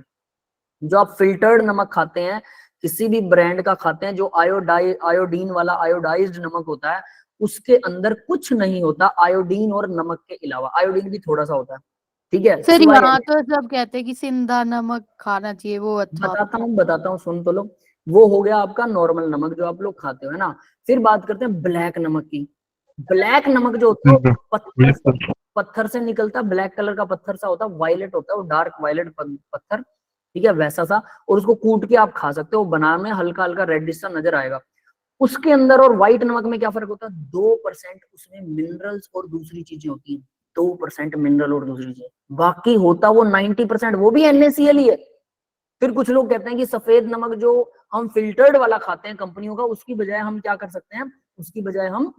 जो आप फिल्टर्ड नमक खाते हैं, किसी भी ब्रांड का खाते हैं, जो आयोडीन वाला आयोडाइज्ड नमक होता है, उसके अंदर कुछ नहीं होता आयोडीन और नमक के अलावा। आयोडीन भी थोड़ा सा होता है, ठीक है। सर सिवाय, यहाँ तो सब कहते हैं कि सिंधा नमक खाना चाहिए, वो अच्छा होता बताता हूँ सुन तो लो। वो हो गया आपका नॉर्मल नमक जो आप लोग खाते हो, है ना। फिर बात करते हैं ब्लैक नमक की। ब्लैक नमक जो होता है पत्थर से निकलता, ब्लैक कलर का पत्थर सा होता है, वायलेट होता है वो, डार्क वायलेट पत्थर, ठीक है, वैसा सा। और उसको कूट के आप खा सकते हो, बनाने में हल्का हल्का रेडिश सा नजर आएगा। उसके अंदर और व्हाइट नमक में क्या फर्क होता है? 2% उसमें मिनरल्स और दूसरी चीजें होती हैं, 2% मिनरल और दूसरी चीजें, बाकी होता वो 90%, वो भी NaCl ही है। फिर कुछ लोग कहते हैं कि सफेद नमक जो हम फिल्टर्ड वाला खाते हैं कंपनियों का, उसकी बजाय हम क्या कर सकते हैं, उसकी बजाय हम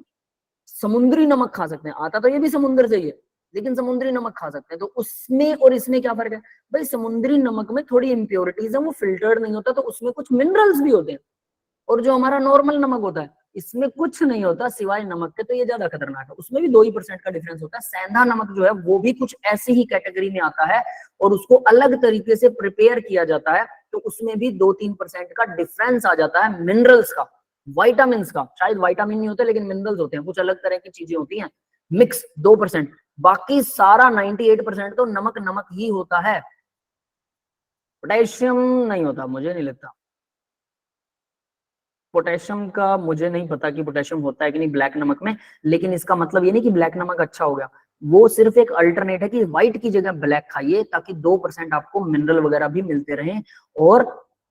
समुद्री नमक खा सकते हैं। आता तो ये भी समुद्र से ही है, लेकिन समुद्री नमक खा सकते हैं। तो उसमें और इसमें क्या फर्क है भाई? समुद्री नमक में थोड़ी इंप्योरिटीज है, वो फिल्टर्ड नहीं होता, तो उसमें कुछ मिनरल्स भी होते हैं। और जो हमारा नॉर्मल नमक होता है, इसमें कुछ नहीं होता सिवाय नमक के, तो ये ज्यादा खतरनाक है। उसमें भी 2% का डिफरेंस होता है। सेंधा नमक जो है वो भी कुछ ऐसी ही कैटेगरी में आता है, और उसको अलग तरीके से प्रिपेयर किया जाता है, तो उसमें भी 2-3% का डिफरेंस आ जाता है मिनरल्स का, वाइटामिन का। शायद वाइटामिन नहीं होते, लेकिन मिनरल्स होते हैं, कुछ अलग तरह की चीजें होती हैं, मिक्स 2%। बाकी सारा 98% तो नमक नमक ही होता है। पोटेशियम नहीं होता, मुझे नहीं लगता। पोटेशियम का मुझे नहीं पता कि पोटेशियम होता है कि नहीं ब्लैक नमक में, लेकिन इसका मतलब ये नहीं कि ब्लैक नमक अच्छा हो गया। वो सिर्फ एक अल्टरनेट है कि व्हाइट की जगह ब्लैक खाइए, ताकि 2% आपको मिनरल वगैरह भी मिलते रहें, और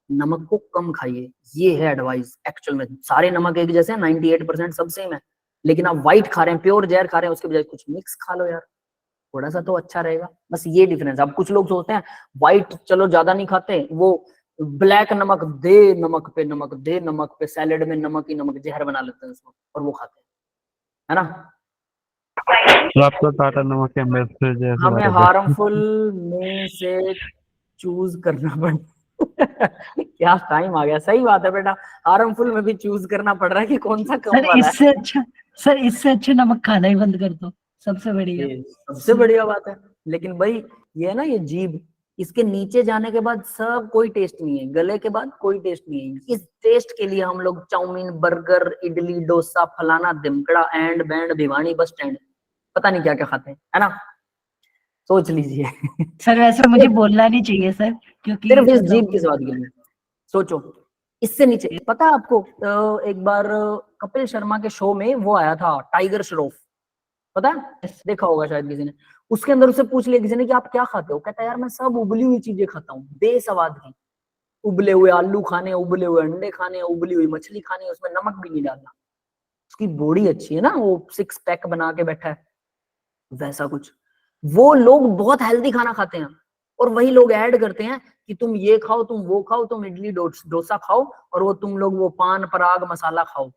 नमक को कम खाइए। ये है एडवाइस। एक्चुअल में सारे नमक एक जैसे हैं, 98% सब सेम है, लेकिन आप व्हाइट खा रहे हैं, प्योर जहर खा रहे हैं, उसके बजाय कुछ मिक्स खा लो यार, थोड़ा सा तो अच्छा रहेगा। बस ये डिफरेंस। अब कुछ लोग सोचते हैं व्हाइट चलो ज्यादा नहीं खाते, वो ब्लैक नमक दे, नमक पे नमक दे, नमक पे सैलेड में नमक ही नमक, जहर बना लेते हैं उसको और वो खाते हैं, है ना। तो आपको टाटा नमक के एम्बेसडर जैसे हमें लगा। हार्मफुल में से चूज करना पड़ता। क्या टाइम आ गया, सही बात है बेटा, हार्मफुल में भी चूज करना पड़ रहा है कि कौन सा कम सर वाला इससे अच्छा, सर इससे अच्छा नमक खाना ही बंद कर दो, सबसे बढ़िया। है। सबसे बढ़िया बात है। लेकिन भाई ये है ना, ये जीभ, इसके नीचे जाने के बाद सब कोई टेस्ट नहीं है, गले के बाद कोई टेस्ट नहीं है। इस टेस्ट के लिए हम लोग चाउमीन, बर्गर, इडली, डोसा, फलाना दिमकड़ा, and band, Bhiwani, bus stand, पता नहीं क्या क्या खाते हैं, है ना। सोच लीजिए। सर वैसे मुझे बोलना नहीं चाहिए सर, क्योंकि सिर्फ इस जीभ के स्वाद के लिए सोचो। इससे नीचे पता है आपको, एक बार कपिल शर्मा के शो में वो आया था टाइगर श्रॉफ, पता है, देखा होगा शायद किसी ने। उसके अंदर उससे पूछ लिया किसी ने कि आप क्या खाते हो, कहता है यार मैं सब उबली हुई चीजें खाता हूँ, बेसवाद की, उबले हुए आलू खाने, उबले हुए अंडे खाने, उबली हुई मछली खाने, उसमें नमक भी नहीं डालना। उसकी बॉडी अच्छी है ना, वो 6 पैक बना के बैठा है, वैसा कुछ। वो लोग बहुत हेल्दी खाना खाते हैं और वही लोग ऐड करते हैं कि तुम ये खाओ, तुम वो खाओ, तुम इडली डोसा खाओ, और वो तुम लोग वो पान पराग मसाला खाओ,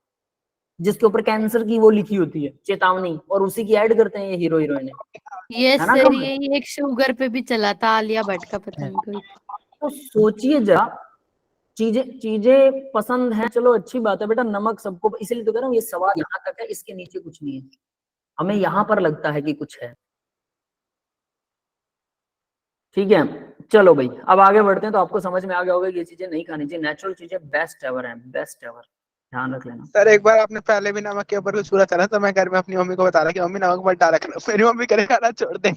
जिसके ऊपर कैंसर की वो लिखी होती है चेतावनी, और उसी की ऐड करते हैं ये हीरो हीरोइन, ये है ना। सर ये एक शुगर पे भी चला था, आलिया भट्ट का, पता नहीं कोई। तो सोचिए जरा, चीजें चीजें पसंद है, चलो अच्छी बात है बेटा, नमक सबको, इसलिए तो कह रहा हूँ ये सवाल यहाँ तक है, इसके नीचे कुछ नहीं है। हमें यहाँ पर लगता है कि कुछ है, ठीक है। चलो भाई अब आगे बढ़ते हैं, तो आपको समझ में आ गया होगा कि ये चीजें नहीं खानी चाहिए, नेचुरल चीजें बेस्ट एवर है, बेस्ट एवर, ध्यान रख लेना। सर एक बार आपने पहले भी नमक के ऊपर कुछ पूरा चला, तो मैं घर में अपनी मम्मी को बता रहा कि मम्मी नमक मत डाला करो, मेरी मम्मी करे खाना छोड़ दे।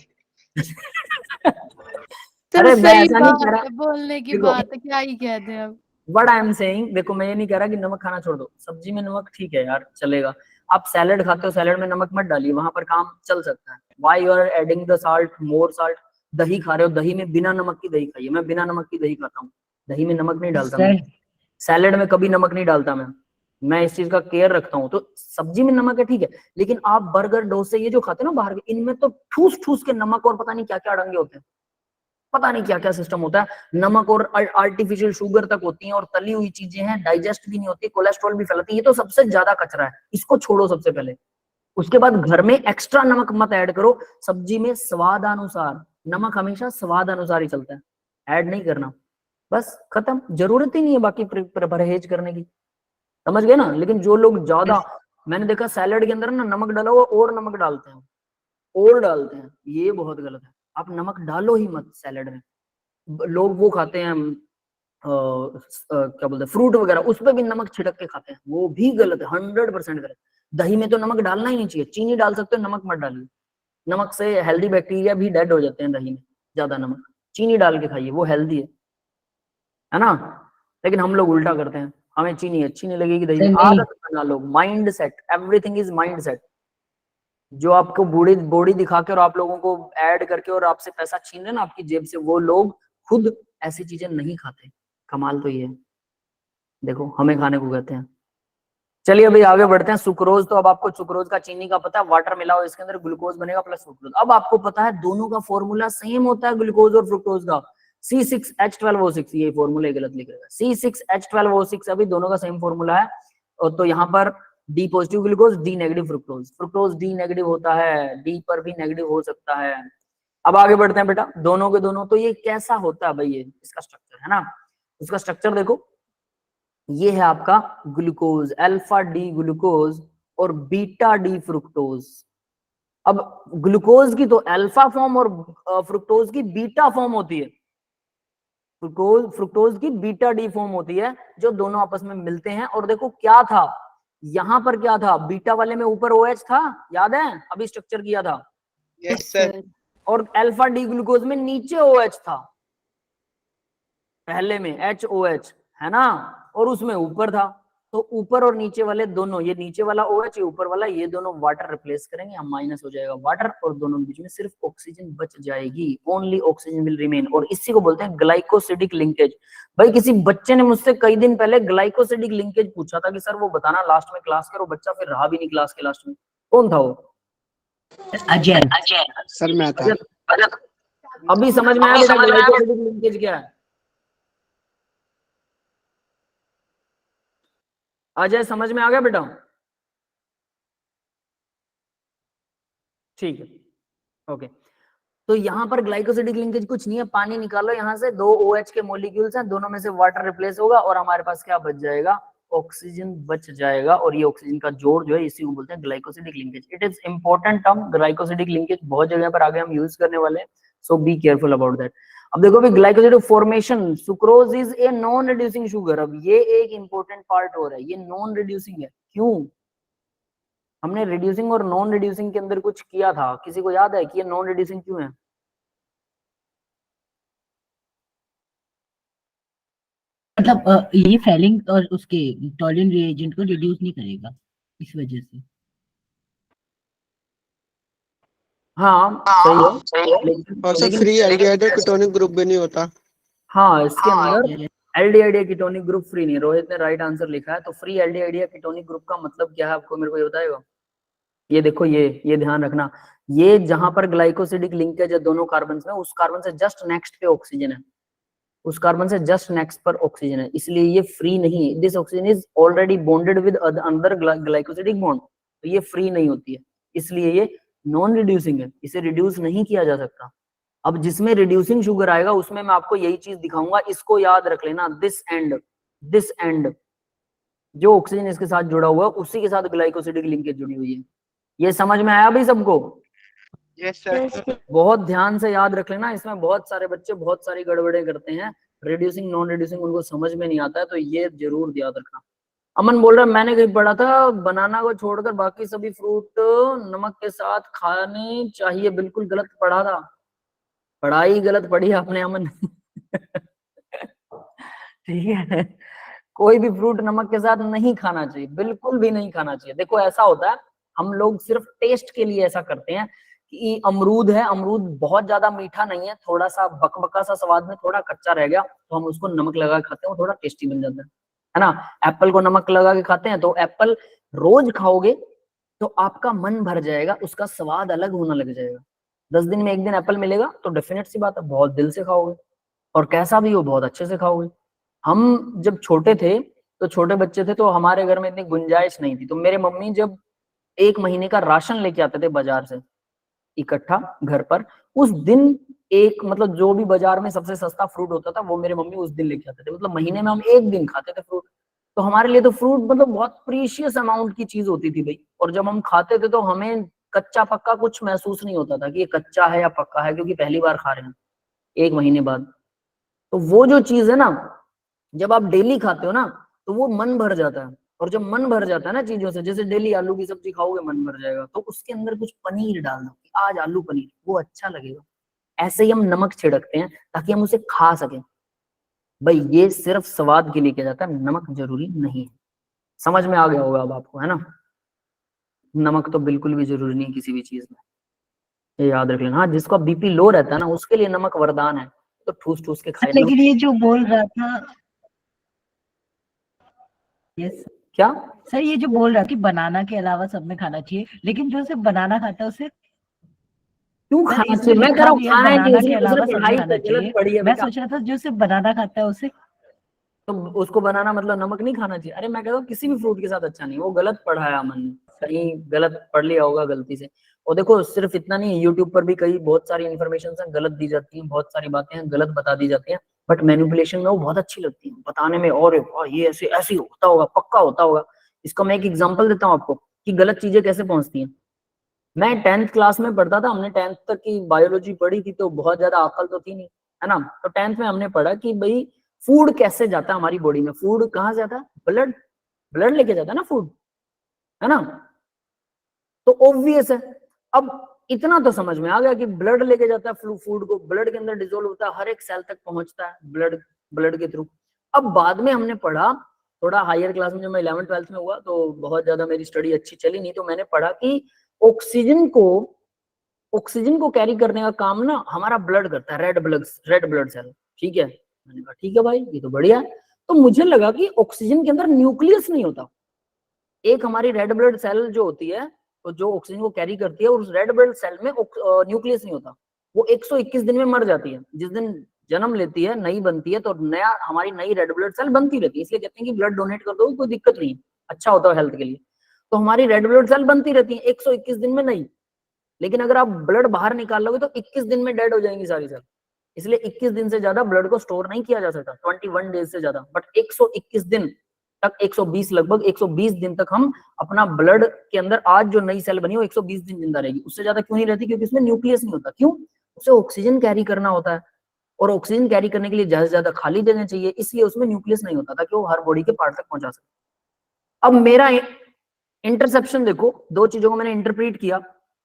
सर अरे मैं सही ऐसा नहीं बात कह रहा, है, बोलने की देखो, बात है, क्या ही कहते हैं अब। व्हाट आई एम सेइंग, देखो मैं ये नहीं कह रहा कि नमक खाना छोड़ दो, सब्जी में नमक ठीक है यार, चलेगा। आप सैलेड खाते हो, सैलेड में नमक मत डालिए, वहां पर काम चल सकता है। Why you are adding the salt, more salt. दही खा रहे हो, दही में बिना नमक की दही खाइए, मैं बिना नमक की दही खाता हूँ, दही में नमक नहीं डालता मैं, सर सैलेड में कभी नमक नहीं डालता मैं इस चीज का केयर रखता हूँ। तो सब्जी में नमक है ठीक है, लेकिन आप बर्गर, डोसे ये जो खाते हैं ना बाहर के, इनमें तो ठूस ठूस के नमक और पता नहीं क्या क्या अड़ंगे होते हैं, पता नहीं क्या क्या सिस्टम होता है, नमक और आर्टिफिशियल शुगर तक होती है, और तली हुई चीजें हैं, डाइजेस्ट भी नहीं होती, कोलेस्ट्रॉल भी फैलाती है, ये तो सबसे ज्यादा कचरा है, इसको छोड़ो सबसे पहले। उसके बाद घर में एक्स्ट्रा नमक मत ऐड करो, सब्जी में स्वादानुसार, नमक हमेशा स्वाद अनुसार ही चलता है, ऐड नहीं करना, बस खत्म, जरूरत ही नहीं है बाकी परहेज करने की, समझ गए ना। लेकिन जो लोग ज्यादा, मैंने देखा सैलेड के अंदर ना नमक डाला हुआ और नमक डालते हैं, और डालते हैं, ये बहुत गलत है, आप नमक डालो ही मत सैलेड में। लोग वो खाते हैं क्या बोलते हैं, फ्रूट वगैरह, उस पर भी नमक छिड़क के खाते हैं, वो भी गलत है, 100% गलत। दही में तो नमक डालना ही नहीं चाहिए, चीनी डाल सकते हो, नमक मत डालिए, नमक से हेल्दी बैक्टीरिया भी डेड हो जाते हैं दही में, ज्यादा नमक, चीनी डाल के खाइए, वो हेल्दी है ना। लेकिन हम लोग उल्टा करते हैं, हमें चीनी अच्छी नहीं लगेगी दही में, आदत बना लो, mindset, everything is mindset. जो आपको बॉडी बॉडी दिखा के और आप लोगों को ऐड करके और आपसे पैसा छीन रहे ना आपकी जेब से, वो लोग खुद ऐसी चीजें नहीं खाते। कमाल तो ये है, देखो हमें खाने को कहते हैं। चलिए अभी आगे बढ़ते हैं। सुक्रोज, तो अब आपको सुक्रोज का चीनी का पता है, वाटर मिलाओ इसके अंदर, ग्लूकोज बनेगा प्लस सुक्रोज। अब आपको पता है दोनों का फॉर्मूला सेम होता है, ग्लूकोज और फ्रुक्टोज का, C6H12O6, ये फॉर्मूला गलत लिख रहा है, C6H12O6, अभी दोनों का सेम फॉर्मूला है। और तो यहाँ पर D positive glucose, D negative fructose, fructose D negative होता है, D पर भी नेगेटिव हो सकता है। अब आगे बढ़ते हैं बेटा, दोनों के दोनों, तो ये कैसा होता है भाई, ये इसका स्ट्रक्चर है ना, उसका स्ट्रक्चर देखो, ये है आपका ग्लूकोज, अल्फा डी ग्लूकोज और बीटा डी फ्रुक्टोज। अब ग्लूकोज की तो अल्फा फॉर्म और फ्रुक्टोज की बीटा फॉर्म होती है, फ्रुक्टोज की बीटा डी फॉर्म होती है, जो दोनों आपस में मिलते हैं। और देखो क्या था यहाँ पर, क्या था, बीटा वाले में ऊपर OH था, याद है, अभी स्ट्रक्चर किया था, यस सर। और अल्फा डी ग्लूकोज में नीचे OH था, पहले में HOH है ना, और उसमें ऊपर था। तो ऊपर और नीचे वाले दोनों, ये नीचे वाला OH, ये ऊपर वाला, ये दोनों वाटर रिप्लेस करेंगे, हम माइनस हो जाएगा वाटर, और दोनों के बीच में सिर्फ ऑक्सीजन बच जाएगी, ओनली ऑक्सीजन विल रिमेन। और इसी को बोलते हैं ग्लाइकोसिडिक लिंकेज। भाई किसी बच्चे ने मुझसे कई दिन पहले ग्लाइकोसिडिक लिंकेज पूछा था कि सर वो बताना लास्ट में क्लास करो, बच्चा फिर रहा भी नहीं क्लास के लास्ट में, कौन था वो? अजय। सर मैं था। अभी समझ में आया बेटा ग्लाइकोसिडिक लिंकेज क्या है? अजय समझ में आ गया बेटा? ठीक है, ओके। तो यहाँ पर ग्लाइकोसिडिक लिंकेज कुछ नहीं है, पानी निकालो यहाँ से, 2 OH के मॉलिक्यूल्स हैं, दोनों में से वाटर रिप्लेस होगा और हमारे पास क्या बच जाएगा, ऑक्सीजन बच जाएगा। और ये ऑक्सीजन का जोड़ जो है, इसी को बोलते हैं glycosidic linkage. It is important term, glycosidic linkage बहुत जगह पर आगे हम यूज करने वाले हैं, so be careful about that. अब देखो भी glycoside formation, sucrose is a non reducing sugar. अब ये एक इंपॉर्टेंट पार्ट हो रहा है, ये नॉन रिड्यूसिंग है। क्यों? हमने रिड्यूसिंग और नॉन रिड्यूसिंग के अंदर कुछ किया था, किसी को याद है कि ये नॉन रिड्यूसिंग क्यों है? मतलब ये फैलिंग और उसके टॉलिन रिएजेंट को रिड्यूस नहीं करेगा इस वजह से। हाँ सही है, और सर लेकिन फ्री एल्डिहाइड कीटोनिक ग्रुप भी नहीं होता। हाँ इसके अंदर एल्डिहाइड कीटोनिक ग्रुप फ्री नहीं। रोहित ने राइट आंसर लिखा है। तो फ्री एल्डिहाइड कीटोनिक ग्रुप का मतलब क्या है आपको मेरे को ये बताएगा? ये देखो, ये ध्यान रखना, ये जहां पर ग्लाइकोसिडिक लिंकेज है दोनों कार्बन में, उस कार्बन से जस्ट नेक्स्ट पे ऑक्सीजन है, उस कार्बन से जस्ट नेक्स्ट पर ऑक्सीजन है, इसलिए ये फ्री नहीं है। This oxygen is already bonded with another glycosidic bond, तो ये फ्री नहीं होती है, इसलिए ये नॉन रिड्यूसिंग है, इसे रिड्यूस नहीं किया जा सकता। अब जिसमें रिड्यूसिंग शुगर आएगा उसमें मैं आपको यही चीज दिखाऊंगा, इसको याद रख लेना। दिस एंड जो ऑक्सीजन इसके साथ जुड़ा हुआ है उसी के साथ ग्लाइकोसिडिक लिंकेज जुड़ी हुई है। ये समझ में आया भाई सबको? Yes sir. बहुत ध्यान से याद रख लेना, इसमें बहुत सारे बच्चे बहुत सारी गड़बड़े करते हैं, रिड्यूसिंग नॉन रिड्यूसिंग उनको समझ में नहीं आता है, तो ये जरूर याद रखना। अमन बोल रहा है मैंने कहीं पढ़ा था बनाना को छोड़कर बाकी सभी फ्रूट नमक के साथ खाने चाहिए। बिल्कुल गलत पढ़ा था, पढ़ाई गलत पढ़ी आपने अमन। ठीक है, कोई भी फ्रूट नमक के साथ नहीं खाना चाहिए, बिल्कुल भी नहीं खाना चाहिए। देखो ऐसा होता है, हम लोग सिर्फ टेस्ट के लिए ऐसा करते हैं कि अमरूद है, अमरूद बहुत ज्यादा मीठा नहीं है, थोड़ा सा बकबका सा स्वाद में थोड़ा कच्चा रह गया, तो हम उसको नमक लगा के खाते हैं, वो थोड़ा टेस्टी बन जाता है ना। एप्पल को नमक लगा के खाते हैं, तो एप्पल रोज खाओगे तो आपका मन भर जाएगा, उसका स्वाद अलग होना लग जाएगा। 10 दिन में एक दिन एप्पल मिलेगा तो डेफिनेट सी बात है बहुत दिल से खाओगे, और कैसा भी हो बहुत अच्छे से खाओगे। हम जब छोटे थे, तो छोटे बच्चे थे, तो हमारे घर में इतनी गुंजाइश नहीं थी, तो मेरे मम्मी जब 1 महीने का राशन लेके आते थे बाजार से इकट्ठा घर पर, उस दिन एक मतलब जो भी बाजार में सबसे सस्ता फ्रूट होता था वो मेरे मम्मी उस दिन लेके आते थे। मतलब महीने में हम 1 दिन खाते थे फ्रूट, तो हमारे लिए तो फ्रूट मतलब बहुत प्रीशियस अमाउंट की चीज होती थी भाई। और जब हम खाते थे तो हमें कच्चा पक्का कुछ महसूस नहीं होता था कि ये कच्चा है या पक्का है, क्योंकि पहली बार खा रहे हैं 1 महीने बाद। तो वो जो चीज है ना, जब आप डेली खाते हो ना तो वो मन भर जाता है, और जब मन भर जाता है ना चीजों से, जैसे डेली आलू की सब्जी खाओगे मन भर जाएगा, तो उसके अंदर कुछ पनीर डाल दो कि आज आलू पनीर, वो अच्छा लगेगा। ऐसे ही हम नमक छिड़कते हैं ताकि हम उसे खा सकें। भाई ये सिर्फ स्वाद के लिए किया जाता है, नमक जरूरी नहीं है। समझ में आ गया होगा अब आपको, है ना? नमक तो बिल्कुल भी जरूरी नहीं किसी भी चीज में, ये याद रख लेना। हाँ, जिसका बीपी लो रहता है ना उसके लिए नमक वरदान है, तो ठूस ठूस के खाए। लेकिन ये जो बोल रहा था, यस क्या सर, ये जो बोल रहा था कि बनाना के अलावा सब में खाना चाहिए, लेकिन जो सिर्फ बनाना खाता है उसे क्यों सर खाना इसमें चाहिए? मैं कह रहा लिखा हूँ भी है खाना है कि बनाना के उसने अलावा दूसरे सब में पढ़ाई खाना तो गलत चाहिए। पढ़ी है मैं बेटा। सोच रहा था जो सिर्फ बनाना खाता है उसे, तो उसको बनाना मतलब नमक नहीं खाना चाहिए? अरे मैं कहता हूँ किसी भी फ्रूट के साथ अच्छा नहीं, वो गलत पढ़ा है अमन ने, कहीं गलत पढ़ लिया होगा गलती से। और देखो सिर्फ इतना नहीं है, यूट्यूब पर भी कई बहुत सारी इन्फॉर्मेशन गलत दी जाती हैं, बहुत सारी बातें हैं गलत बता दी जाती हैं, बट मैनिपुलेशन में वो बहुत अच्छी लगती है बताने में, और ये ऐसे ऐसे होता होगा, पक्का होता होगा। इसका मैं एक एग्जांपल देता हूँ आपको कि गलत चीजें कैसे पहुंचती हैं। मैं 10th क्लास में पढ़ता था, हमने 10th तक की बायोलॉजी पढ़ी थी, तो बहुत ज्यादा अकल तो थी नहीं, है ना। तो 10th में हमने पढ़ा कि भाई फूड कैसे जाता है हमारी बॉडी में, फूड कहाँ से आता है? ब्लड, ब्लड लेके जाता है ना फूड, है ना। तो ऑब्वियस है, अब इतना तो समझ में आ गया कि ब्लड लेके जाता है फूड को, ब्लड के अंदर डिसोल्व होता है, हर एक सेल तक पहुंचता है ब्लड के थ्रू। अब बाद में हमने पढ़ा थोड़ा हायर क्लास में, जब मैं 11th 12th में हुआ तो बहुत ज्यादा मेरी स्टडी अच्छी चली नहीं, तो मैंने पढ़ा कि ऑक्सीजन को कैरी करने का काम ना हमारा ब्लड करता है, रेड ब्लड सेल। ठीक है, मैंने कहा ठीक है भाई ये तो बढ़िया है। तो मुझे लगा कि ऑक्सीजन के अंदर न्यूक्लियस नहीं होता, एक हमारी रेड ब्लड सेल जो होती है तो जो ऑक्सीजन को कैरी करती है, उस रेड ब्लड सेल में न्यूक्लियस नहीं होता, वो 121 दिन में मर जाती है। जिस दिन जन्म लेती है, नई बनती है, तो हमारी नई रेड ब्लड सेल बनती रहती है, इसलिए कहते हैं कि ब्लड डोनेट कर दो, कोई दिक्कत नहीं, अच्छा होता है हेल्थ के लिए। तो हमारी रेड ब्लड सेल बनती रहती है 121 दिन में नहीं, लेकिन अगर आप ब्लड बाहर निकाल लोगे तो 21 दिन में डेड हो जाएंगी सारी सेल, इसलिए 21 दिन से ज्यादा ब्लड को स्टोर नहीं किया जा सकता, 21 डेज से ज्यादा। बट 121 दिन तक, 120 लगभग 120 दिन तक हम अपना ब्लड के अंदर, आज जो नई सेल बनी है वो 120 दिन जिंदा रहेगी, उससे ज्यादा क्यों नहीं रहती? क्योंकि उसमें न्यूक्लियस नहीं होता। क्यों? उसे ऑक्सीजन कैरी करना होता है, और ऑक्सीजन कैरी करने के लिए ज्यादा से ज्यादा खाली जगह चाहिए, इसलिए उसमें न्यूक्लियस नहीं होता था कि वो हर बॉडी के पार्ट तक पहुंचा सके। अब मेरा इंटरसेप्शन देखो, दो चीजों को मैंने इंटरप्रीट किया।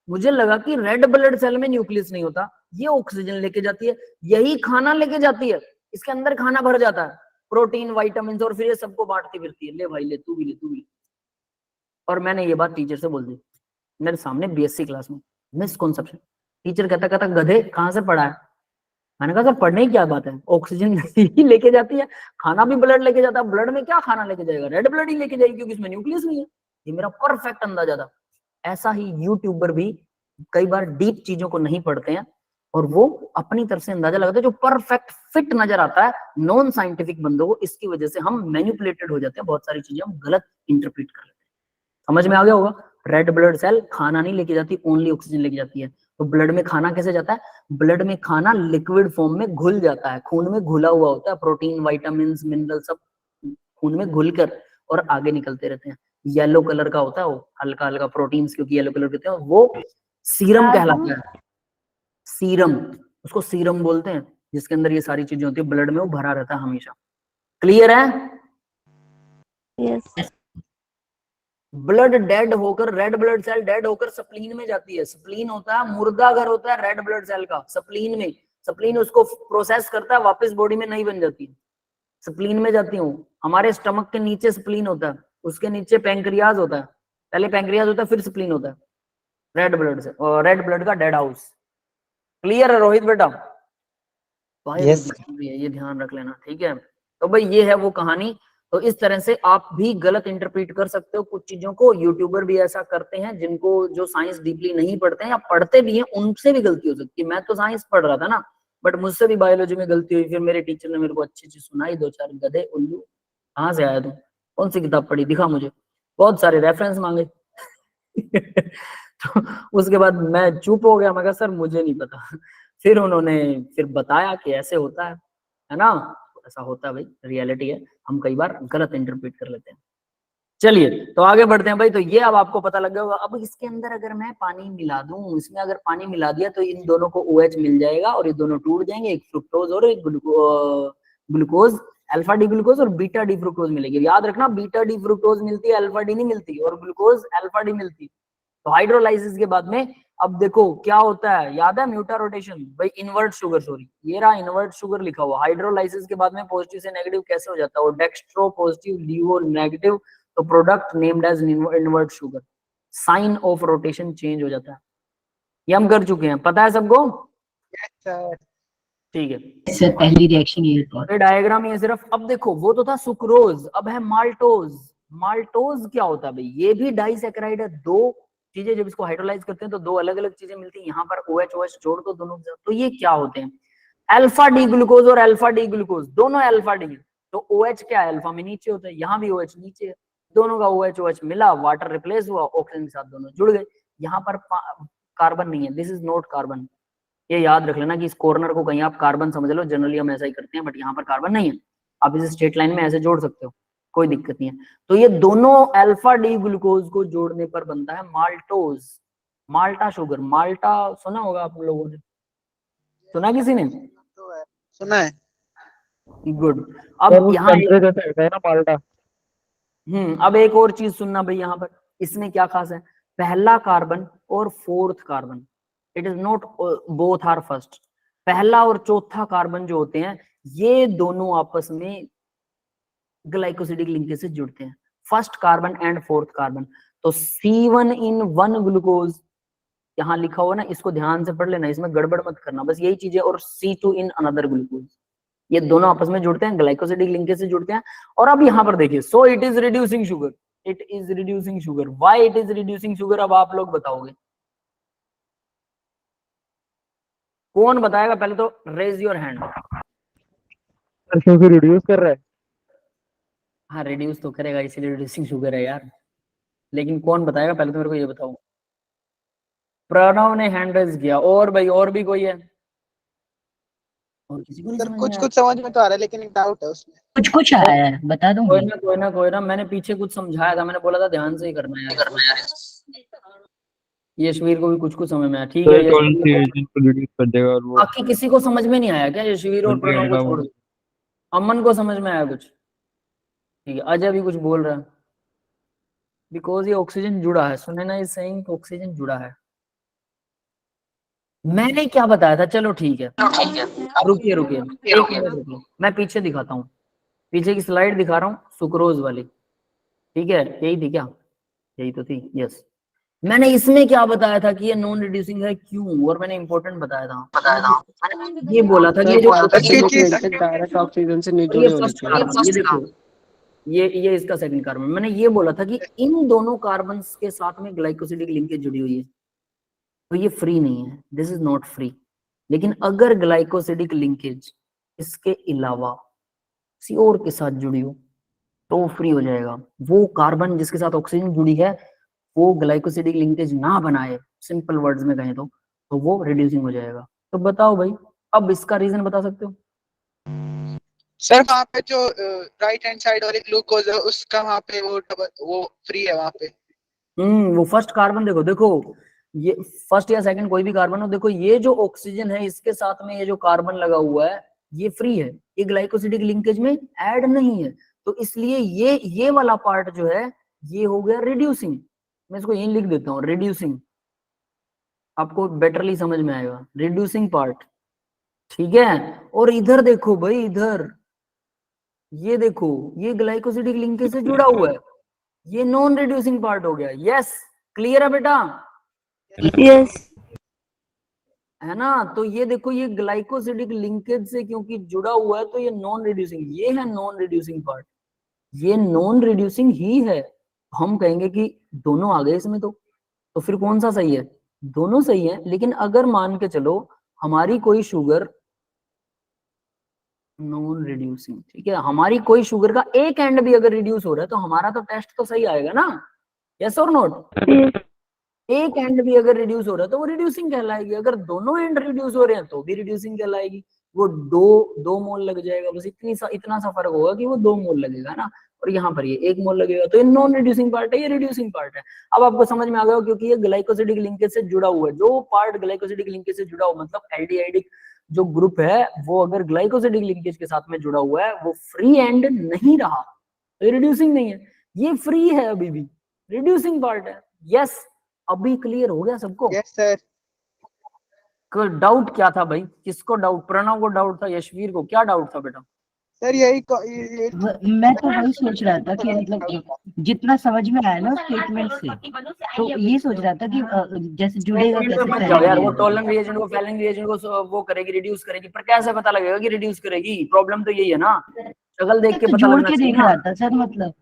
मुझे लगा कि रेड ब्लड सेल में न्यूक्लियस नहीं होता, ये ऑक्सीजन लेके जाती है, यही खाना लेके जाती है, इसके अंदर खाना भर जाता है, प्रोटीन, विटामिन, और फिर ये सबको बांटती फिरती है, ले भाई ले, तू भी ले, तू भी ले। और मैंने ये बात टीचर से बोल दी मेरे सामने बीएससी क्लास में, मिसकॉन्सेप्शन। टीचर कहता कहता गधे कहाँ से पढ़ा है? मैंने कहा सर पढ़ने की क्या बात है, ऑक्सीजन ही लेके जाती है, खाना भी ब्लड लेके जाता है, ब्लड में क्या खाना लेके जाएगा, रेड ब्लड ही लेके जाएगी क्योंकि इसमें न्यूक्लियस नहीं है। ये मेरा परफेक्ट अंदाजा था। ऐसा ही यूट्यूबर भी कई बार डीप चीजों को नहीं पढ़ते हैं और वो अपनी तरफ से अंदाजा लगाते हैं, जो परफेक्ट फिट नजर आता है नॉन साइंटिफिक बंदों को, इसकी वजह से हम मैनिपुलेटेड हो जाते हैं, बहुत सारी चीजें हम गलत इंटरप्रेट कर लेते हैं। समझ में आ गया होगा? रेड ब्लड सेल खाना नहीं लेके जाती, ओनली ऑक्सीजन लेके जाती है। तो ब्लड में खाना कैसे जाता है? ब्लड में खाना लिक्विड फॉर्म में घुल जाता है, खून में घुला हुआ होता है, प्रोटीन, विटामिन, मिनरल सब खून में घुलकर और आगे निकलते रहते हैं। येलो कलर का होता है वो, हल्का हल्का प्रोटीन्स क्योंकि येलो कलर के होते हैं, वो सीरम कहलाता है। सीरम, उसको सीरम बोलते हैं, जिसके अंदर ये सारी चीजें होती है, ब्लड में वो भरा रहता है हमेशा। क्लियर है? यस। ब्लड डेड होकर, रेड ब्लड सेल डेड होकर स्प्लीन में जाती है। स्प्लीन होता है मुर्दा घर होता है रेड ब्लड सेल का, स्प्लीन में। स्प्लीन उसको प्रोसेस करता है, वापस बॉडी में नहीं बन जाती है, स्प्लीन में जाती हूँ। हमारे स्टमक के नीचे स्प्लीन होता है, उसके नीचे पैंक्रियाज होता है, पहले पैंक्रियाज होता है फिर स्प्लीन होता है। रेड ब्लड से, और रेड ब्लड का डेड हाउस। क्लियर है रोहित बेटा? भाई Yes. ये ध्यान रख लेना, ठीक है? तो भाई ये है वो कहानी। तो इस तरह से आप भी गलत इंटरप्रेट कर सकते हो कुछ चीजों को। यूट्यूबर भी ऐसा करते हैं, जिनको जो साइंस डीपली नहीं पढ़ते हैं या पढ़ते भी हैं, उनसे भी गलती हो सकती है। मैं तो साइंस पढ़ रहा था ना, बट मुझसे भी बायोलॉजी में गलती हुई। फिर मेरे टीचर ने मेरे को अच्छी चीज सुनाई, दो चार गधे उल्लू, कहाँ से आया तू, कौन सी किताब पढ़ी, दिखा मुझे, बहुत सारे रेफरेंस मांगे। तो उसके बाद मैं चुप हो गया, मैं कहा सर मुझे नहीं पता। फिर उन्होंने फिर बताया कि ऐसे होता है ना, ऐसा होता है भाई, रियलिटी है। हम कई बार गलत इंटरप्रेट कर लेते हैं। चलिए तो आगे बढ़ते हैं भाई। तो ये अब आपको पता लग गया होगा। अब इसके अंदर अगर मैं पानी मिला दूं, इसमें अगर पानी मिला दिया तो इन दोनों को OH मिल जाएगा और ये दोनों टूट जाएंगे, एक फ्रुक्टोज और एक ग्लूकोज, अल्फा डी ग्लूकोज और बीटा डी फ्रुक्टोज मिलेगी। याद रखना, बीटा डी फ्रुक्टोज मिलती है, अल्फा डी नहीं मिलती, और ग्लूकोज अल्फा डी मिलती। तो हाइड्रोलाइसिस के बाद में अब देखो क्या होता है, याद है म्यूटा रोटेशन भाई, इनवर्ट शुगर, सॉरी ये रहा इनवर्ट शुगर लिखा हुआ। हाइड्रोलाइसिस के बाद में पॉजिटिव से नेगेटिव कैसे हो जाता है, वो डेक्स्ट्रो पॉजिटिव, लिवो नेगेटिव, तो product named as invert sugar, sign of rotation change हो जाता है। ये हम कर चुके हैं, पता है सबको? ठीक है सर पहली रिएक्शन ये था। ये डायग्राम ये सिर्फ, अब देखो वो तो था सुक्रोज, अब है माल्टोज। माल्टोज क्या होता है भाई? ये भी डाइसैकेराइड है। दो चीजें जब इसको हाइड्रोलाइज करते हैं तो दो अलग अलग चीजें मिलती हैं। यहाँ पर OH OH जोड़ दो दोनों के साथ, तो ये क्या होते हैं? अल्फा डी ग्लूकोज और अल्फा डी ग्लूकोज, दोनों अल्फा डी। तो OH क्या है? अल्फा में नीचे होता है, यहाँ भी OH नीचे है, दोनों का OH OH मिला, वाटर रिप्लेस हुआ, ऑक्सीजन के साथ दोनों जुड़ गए। यहाँ पर कार्बन नहीं है, दिस इज नॉट कार्बन। ये याद रख लेना कि इस कॉर्नर को कहीं आप कार्बन समझ लो, जनरली हम ऐसा ही करते हैं, बट यहाँ पर कार्बन नहीं है। आप इसे स्ट्रेट लाइन में ऐसे जोड़ सकते हो, कोई दिक्कत नहीं है। तो ये दोनों अल्फा डी ग्लूकोज को जोड़ने पर बनता है माल्टोज, माल्टा शुगर। माल्टा सुना होगा आप लोगों ने, सुना किसी ने? सुना है। गुड। अब यहाँ माल्टा। अब एक और चीज सुनना भाई, यहाँ पर इसमें क्या खास है? पहला कार्बन और fourth carbon, it is not both are first. पहला और चौथा कार्बन जो होते हैं, ये दोनों आपस में ग्लाइकोसिडिक लिंकेज से जुड़ते हैं, first carbon and fourth carbon. तो C1 इन 1 ग्लूकोज यहाँ लिखा हुआ ना, इसको ध्यान से पढ़ लेना, इसमें गड़बड़ मत करना, बस यही चीज है। और C2 इन अनदर ग्लूकोज, ये दोनों आपस में जुड़ते हैं, ग्लाइकोसिडिक लिंकेज से जुड़ते हैं। और अब यहाँ पर देखिए, so it is reducing sugar, it is reducing sugar. Why it is reducing sugar? अब आप लोग बताओगे, कौन बताएगा? पहले तो रेज योर हैंड। क्योंकि रिड्यूस कर रहा है। हाँ रिड्यूस तो करेगा, इसीलिए रिड्यूसिंग शुगर है यार। लेकिन कौन बताएगा? पहले तो मेरे को ये बताओ। प्रणव ने हैंड रेज किया, और भाई और भी कोई है? और किसी को नहीं सर समझ कुछ में कुछ समझ में तो आ रहा है, लेकिन एक डाउट है उसमें। कुछ कुछ आया है, बता आया? दूंगी। कोई ना, मैंने पीछे कुछ समझाया था, मैंने बोला था ध्यान से ही करना है यार। यशवीर को भी कुछ कुछ समझ में आया, ठीक तो है। एक टॉलरेंस यशवीर रिएजेंट को रिड्यूस कर देगा और वो बाकी किसी को समझ में नहीं आया क्या? यशवीर और प्रणव को छोड़, अमन को समझ में आया कुछ? ठीक है, अजय भी कुछ बोल रहा है। बिकॉज ये ऑक्सीजन जुड़ा है, सुने ना, इज सेइंग ऑक्सीजन जुड़ा है। मैंने क्या बताया था? चलो ठीक है, रुकिए रुकिए एक मिनट रुकिए, मैं पीछे दिखाता हूँ, पीछे की स्लाइड दिखा रहा हूँ, सुक्रोज वाली। ठीक है, यही थी क्या? यही तो थी, यस। मैंने इसमें क्या बताया था कि ये नॉन रिड्यूसिंग है, क्यों? और मैंने इंपॉर्टेंट बताया था, ये बोला था कि ये जो डायरेक्ट ऑक्सीजन से नहीं जुड़े ये होने फर्स्ट चाहिए। कार्बन, ये देखो, ये इसका सेकंड कार्बन। मैंने ये बोला था कि इन दोनों कार्बन के साथ में ग्लाइकोसिडिक लिंकेज जुड़ी हुई है, तो ये फ्री नहीं है, दिस इज नॉट फ्री। लेकिन अगर ग्लाइकोसिडिक लिंकेज इसके अलावा किसी और के साथ जुड़ी हो तो वो फ्री हो जाएगा। वो कार्बन जिसके साथ ऑक्सीजन जुड़ी है वो ग्लाइकोसिडिक लिंकेज ना बनाए, सिंपल वर्ड्स में कहें तो वो रिड्यूसिंग हो जाएगा। तो बताओ भाई, अब इसका रीजन बता सकते हो? सर वहाँ पे जो राइट हैंड साइड वाली ग्लूकोज है उसका वहाँ पे वो फ्री है वहाँ पे। वो फर्स्ट कार्बन देखो ये फर्स्ट या सेकंड कोई भी कार्बन हो, देखो ये जो ऑक्सीजन है इसके साथ में ये जो कार्बन लगा हुआ है ये फ्री है, ये ग्लाइकोसिडिक लिंकेज में ऐड नहीं है। तो इसलिए ये वाला पार्ट जो है ये हो गया रिड्यूसिंग। मैं इसको यहीं लिख देता हूँ, रिड्यूसिंग, आपको बेटरली समझ में आएगा, रिड्यूसिंग पार्ट। ठीक है, और इधर देखो भाई, इधर ये देखो, ये ग्लाइकोसिडिक लिंकेज से जुड़ा हुआ है, ये नॉन रिड्यूसिंग पार्ट हो गया। यस, क्लियर है बेटा? यस है ना? तो ये देखो, ये ग्लाइकोसिडिक लिंकेज से क्योंकि जुड़ा हुआ है तो ये नॉन रिड्यूसिंग, ये है नॉन रिड्यूसिंग पार्ट, ये नॉन रिड्यूसिंग ही है। हम कहेंगे कि दोनों आ गए इसमें, तो फिर कौन सा सही है? दोनों सही है। लेकिन अगर मान के चलो हमारी कोई शुगर नॉन रिड्यूसिंग, ठीक है, हमारी कोई शुगर का एक एंड भी अगर रिड्यूस हो रहा है तो हमारा तो टेस्ट तो सही आएगा ना, यस और नॉट? एक एंड भी अगर रिड्यूस हो रहा है तो वो रिड्यूसिंग कहलाएगी, अगर दोनों एंड रिड्यूस हो रहे हैं तो भी रिड्यूसिंग कहलाएगी। वो दो मोल लग जाएगा, बस इतना सा फर्क होगा कि वो 2 मोल लगेगा ना, और यहाँ पर ये 1 मोल लगेगा। तो ये नॉन रिड्यूसिंग पार्ट है, ये रिड्यूसिंग पार्ट है। अब आपको समझ में आ गया, क्योंकि ये ग्लाइकोसिडिक लिंकेज से जुड़ा हुआ है। जो पार्ट ग्लाइकोसिडिक लिंकेज से जुड़ा हुआ मतलब एल्डिहाइडिक जो ग्रुप है वो अगर ग्लाइकोसिडिक लिंकेज के साथ में जुड़ा हुआ है वो फ्री एंड नहीं रहा, तो रिड्यूसिंग नहीं है, ये फ्री है, अभी भी रिड्यूसिंग पार्ट है। यस, अभी क्लियर हो गया सबको? Yes sir. डाउट क्या था भाई? किसको डाउट? प्रणव को डाउट था, यशवीर को क्या डाउट था बेटा? सर मैं तो वही सोच रहा था कि मतलब जितना समझ में आया ना स्टेटमेंट से, तो ये सोच रहा था कि जैसे जुड़ेगा कैसे जाओ यार, वो पहले टॉलरेंट रिएजेंट को फैलिंग रिएजेंट को वो करेगी, रिड्यूस करेगी, पर कैसे पता लगेगा कि रिड्यूस करेगी? प्रॉब्लम तो यही है ना, शक्ल देख के तो पता जोड़ लगना के चाहिए देख ना, रहा था सर, मतलब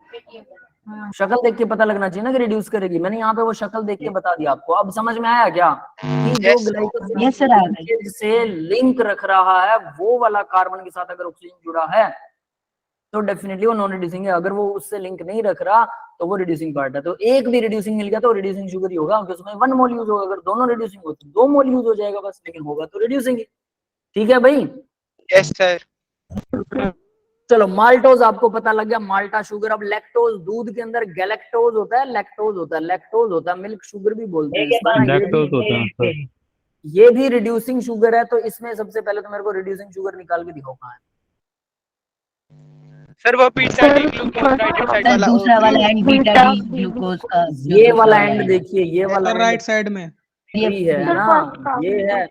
शक्ल देख के पता लगना चाहिए ना कि रिड्यूस करेगी। मैंने यहाँ पे वो शक्ल देख के बता दिया आपको। अब समझ में आया क्या कि जो ग्लाइकोसिडिक यस सर, आ गई। लिंकेज से लिंक रख रहा है वो वाला कार्बन के साथ अगर ऑक्सीजन जुड़ा है तो डेफिनेटली वो नॉन रिड्यूसिंग है। अगर वो उससे लिंक नहीं रख रहा तो वो रिड्यूसिंग पार्ट है। तो एक भी रिड्यूसिंग मिल गया तो रिड्यूसिंग शुगर ही होगा, क्योंकि उसमें 1 मोल यूज होगा। अगर दोनों रिड्यूसिंग हो तो 2 मोल यूज हो जाएगा बस, लेकिन होगा तो रिड्यूसिंग ही। ठीक है भाई? Yes sir. चलो, माल्टोज आपको पता लग गया, माल्टा शुगर। अब लैक्टोज, दूध के अंदर गैलेक्टोज होता है, लैक्टोज होता है, लैक्टोज होता है, मिल्क शुगर भी बोलते हैं इसको ना। लैक्टोज होते हैं सर। ये भी रिड्यूसिंग शुगर है। तो इसमें सबसे पहले तो मेरे को रिड्यूसिंग शुगर निकाल के दिखाओ कहाँ है। सर वो beta D glucose right hand side sir वाला दूसरा वाला एंड बीटा डी ग्लूकोज का जो ये दूसरा वाला वाला एंड है। देखिए, ये वाला राइट साइड में ये है ना, ये है,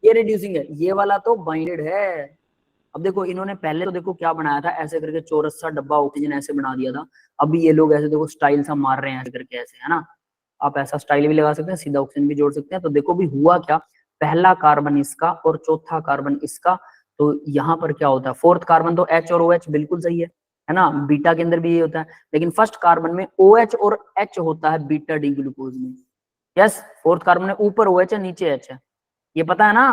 ये रिड्यूसिंग है। ये वाला तो बाइंडेड है। अब देखो, इन्होंने पहले तो देखो क्या बनाया था, ऐसे करके चौरस सा डब्बा ऑक्सीजन ऐसे बना दिया था। अभी ये लोग ऐसे देखो स्टाइल सा मार रहे हैं ऐसे करके, ऐसे, है ना। आप ऐसा स्टाइल भी लगा सकते हैं, सीधा ऑक्सीजन भी जोड़ सकते हैं। तो देखो भी हुआ क्या, पहला कार्बन इसका और चौथा कार्बन इसका। तो यहाँ पर क्या होता है, फोर्थ कार्बन तो H और OH बिल्कुल सही है ना, बीटा के अंदर भी ये होता है। लेकिन फर्स्ट कार्बन में OH और H होता है बीटा डी ग्लूकोज में। यस, फोर्थ कार्बन में ऊपर OH है, नीचे H है, ये पता है ना।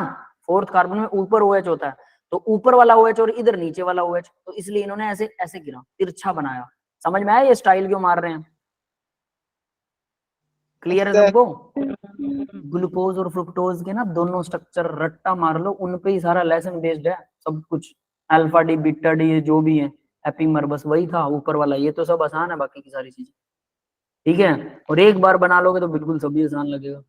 फोर्थ कार्बन में ऊपर OH होता है, तो ऊपर वाला OH और इधर नीचे वाला OH, तो इसलिए इन्होंने ऐसे ऐसे गिरा, तिरछा बनाया। समझ में आया ये स्टाइल क्यों मार रहे हैं? क्लियर है सबको? ग्लूकोज और फ्रुक्टोज के ना दोनों स्ट्रक्चर रट्टा मार लो, उन पे ही सारा लेसन बेस्ड है सब कुछ। अल्फा डी, बीटा डी, जो भी है, एपिमर, बस वही था ऊपर वाला। ये तो सब आसान है, बाकी की सारी चीजें, ठीक है। और एक बार बना लोगे तो बिल्कुल सभी आसान लगेगा।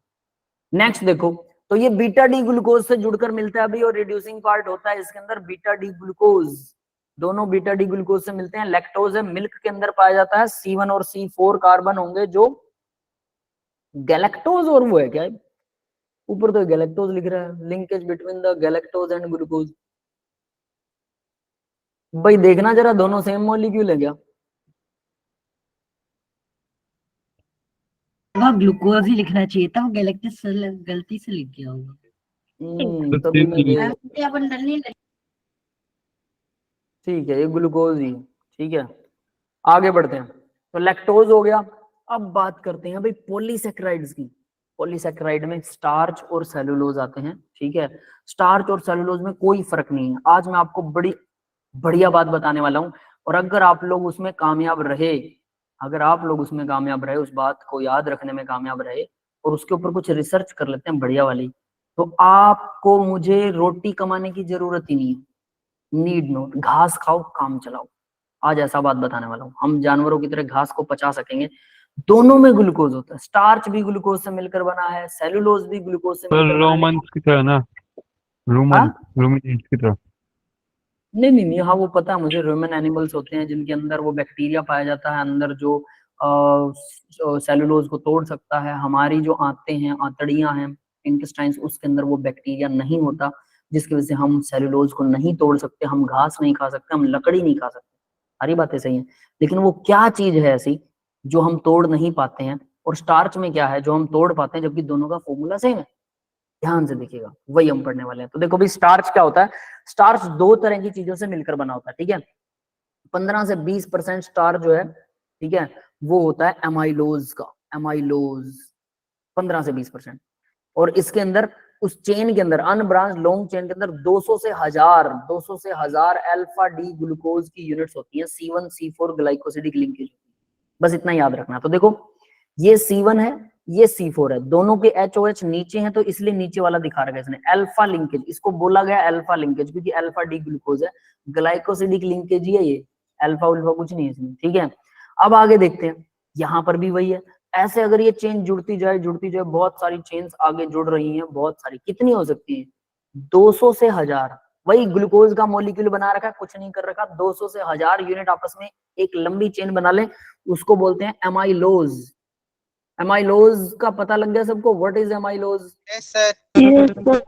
नेक्स्ट देखो, तो ये बीटा डी ग्लूकोज से जुड़कर मिलता है अभी, और रिड्यूसिंग पार्ट होता है इसके अंदर बीटा डी ग्लूकोज, दोनों बीटा डी ग्लूकोज से मिलते हैं। लैक्टोज है, मिल्क के अंदर पाया जाता है, C1 और C4 कार्बन होंगे जो गैलेक्टोज, और वो है क्या ऊपर तो गैलेक्टोज लिख रहा है, linkage between the galactose and glucose. भाई देखना जरा, दोनों सेम मॉलिक्यूल है क्या? वहाँ ग्लूकोज ही लिखना चाहिए था, वो गैलेक्टिस गलती से लिख गया होगा। तभी मैं देख, ठीक है, ये ग्लूकोज ही, ठीक है। आगे बढ़ते हैं, तो लैक्टोज हो गया। अब बात करते हैं भाई पॉलीसेक्राइड्स की। पॉलीसेक्राइड में स्टार्च और सेलुलोज आते हैं, ठीक है। स्टार्च और सेलुलोज में कोई फर्क नहीं है। आज मैं आपको बड़ी बढ़िया बात बताने वाला हूं, और अगर आप लोग उसमें कामयाब रहे, अगर आप लोग उसमें कामयाब रहे, उस बात को याद रखने में कामयाब रहे, और उसके ऊपर कुछ रिसर्च कर लेते हैं बढ़िया वाली, तो आपको मुझे रोटी कमाने की जरूरत ही नहीं है। नीड नोट, घास खाओ काम चलाओ। आज ऐसा बात बताने वाला हूँ, हम जानवरों की तरह घास को पचा सकेंगे। दोनों में ग्लूकोज होता है, स्टार्च भी ग्लूकोज से मिलकर बना है, सेलुलोज भी ग्लूकोज से पर मिलकर बना है। रोमन्स की तरह ना, रूमन रूमिनेंट्स की तरह। नहीं नहीं नहीं, हाँ वो पता है मुझे, ह्यूमन एनिमल्स होते हैं जिनके अंदर वो बैक्टीरिया पाया जाता है अंदर, जो सेलुलोज को तोड़ सकता है। हमारी जो आंतें हैं, आंतड़ियां हैं, इंटेस्टाइन्स, उसके अंदर वो बैक्टीरिया नहीं होता, जिसकी वजह से हम सेलुलोज को नहीं तोड़ सकते, हम घास नहीं खा सकते, हम लकड़ी नहीं खा सकते। सारी बातें सही हैं, लेकिन वो क्या चीज है ऐसी जो हम तोड़ नहीं पाते हैं, और स्टार्च में क्या है जो हम तोड़ पाते हैं, जबकि दोनों का फॉर्मूला सेम है? ध्यान से देखिएगा, वही हम पढ़ने वाले हैं। तो देखो भाई, स्टार्च क्या होता है? स्टार्च दो तरह की चीजों से मिलकर बना होता है, ठीक है। 15 से 20% स्टार्च जो है, ठीक है, वो होता है एमाइलोज का, एमाइलोज 15 से 20%। और इसके अंदर, उस चेन के अंदर, अनब्रांच लॉन्ग चेन के अंदर 200 से हजार अल्फा डी ग्लूकोज की यूनिट्स होती है, C1 C4 ग्लाइकोसिडिक लिंकेज। बस इतना याद रखना। तो देखो, ये C1 है, ये C4 है, दोनों के HOH नीचे हैं, तो इसलिए नीचे वाला दिखा रखा है इसने, अल्फा लिंकेज, इसको बोला गया अल्फा लिंकेज, क्योंकि अल्फा डी ग्लूकोज है, ग्लाइकोसिडिक लिंकेज ही है ये, अल्फा उल्फा कुछ नहीं है इसमें, ठीक है। अब आगे देखते हैं, यहां पर भी वही है। ऐसे अगर ये चेन जुड़ती जाए, बहुत सारी चेन्स आगे जुड़ रही हैं, बहुत सारी, कितनी हो सकती है? 200 से 1000। वही ग्लूकोज का मॉलिक्यूल बना रखा है, कुछ नहीं कर रखा, 200 से 1000 यूनिट आपस में एक लंबी चेन बना ले, उसको बोलते हैं एमाइलोज। एमाइलोज का पता लग गया सबको, what is amylose? Yes sir. Yes, sir.